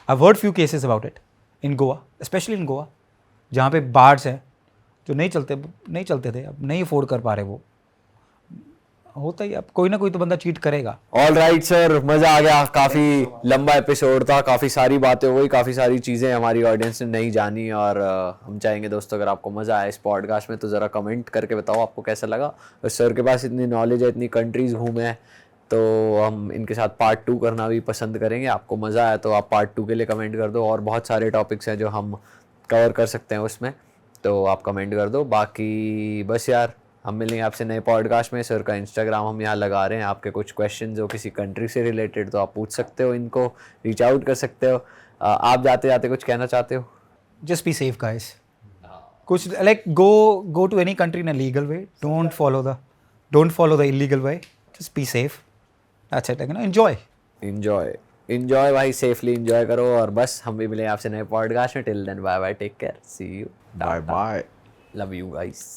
Speaker 2: I heard few cases about it in Goa, specially in Goa, जहाँ पे बार्स हैं जो नहीं चलते थे, अब नहीं अफोर्ड कर पा रहे, वो होता ही, अब कोई ना कोई तो बंदा चीट करेगा।
Speaker 1: ऑल राइट सर, मजा आ गया, काफी लंबा एपिसोड था, काफी सारी बातें हो गई, काफी सारी चीजें हमारी ऑडियंस ने नहीं जानी, और हम चाहेंगे दोस्तों अगर आपको मजा आया इस पॉडकास्ट में तो जरा कमेंट करके बताओ आपको कैसा लगा। सर के पास इतनी नॉलेज है, इतनी कंट्रीज घूमे हैं, तो हम इनके साथ पार्ट 2 करना भी पसंद करेंगे। आपको मज़ा आया तो आप पार्ट 2 के लिए कमेंट कर दो, और बहुत सारे टॉपिक्स हैं जो हम कवर कर सकते हैं उसमें, तो आप कमेंट कर दो। बाकी बस यार, हम मिलेंगे आपसे नए पॉडकास्ट में। सर का इंस्टाग्राम हम यहाँ लगा रहे हैं, आपके कुछ क्वेश्चन जो किसी कंट्री से रिलेटेड तो आप पूछ सकते हो, इनको रीच आउट कर सकते हो। आप जाते जाते कुछ कहना चाहते हो?
Speaker 2: जस्ट बी सेफ गाइस, कुछ like go to any country in a legal way, don't follow the illegal way, just be safe, that's it,
Speaker 1: enjoy भाई, सेफली एंजॉय करो। और बस हम भी मिलेंगे आपसे नए पॉडकास्ट में। Till then bye bye, take care, see you,
Speaker 4: bye bye,
Speaker 1: love you guys.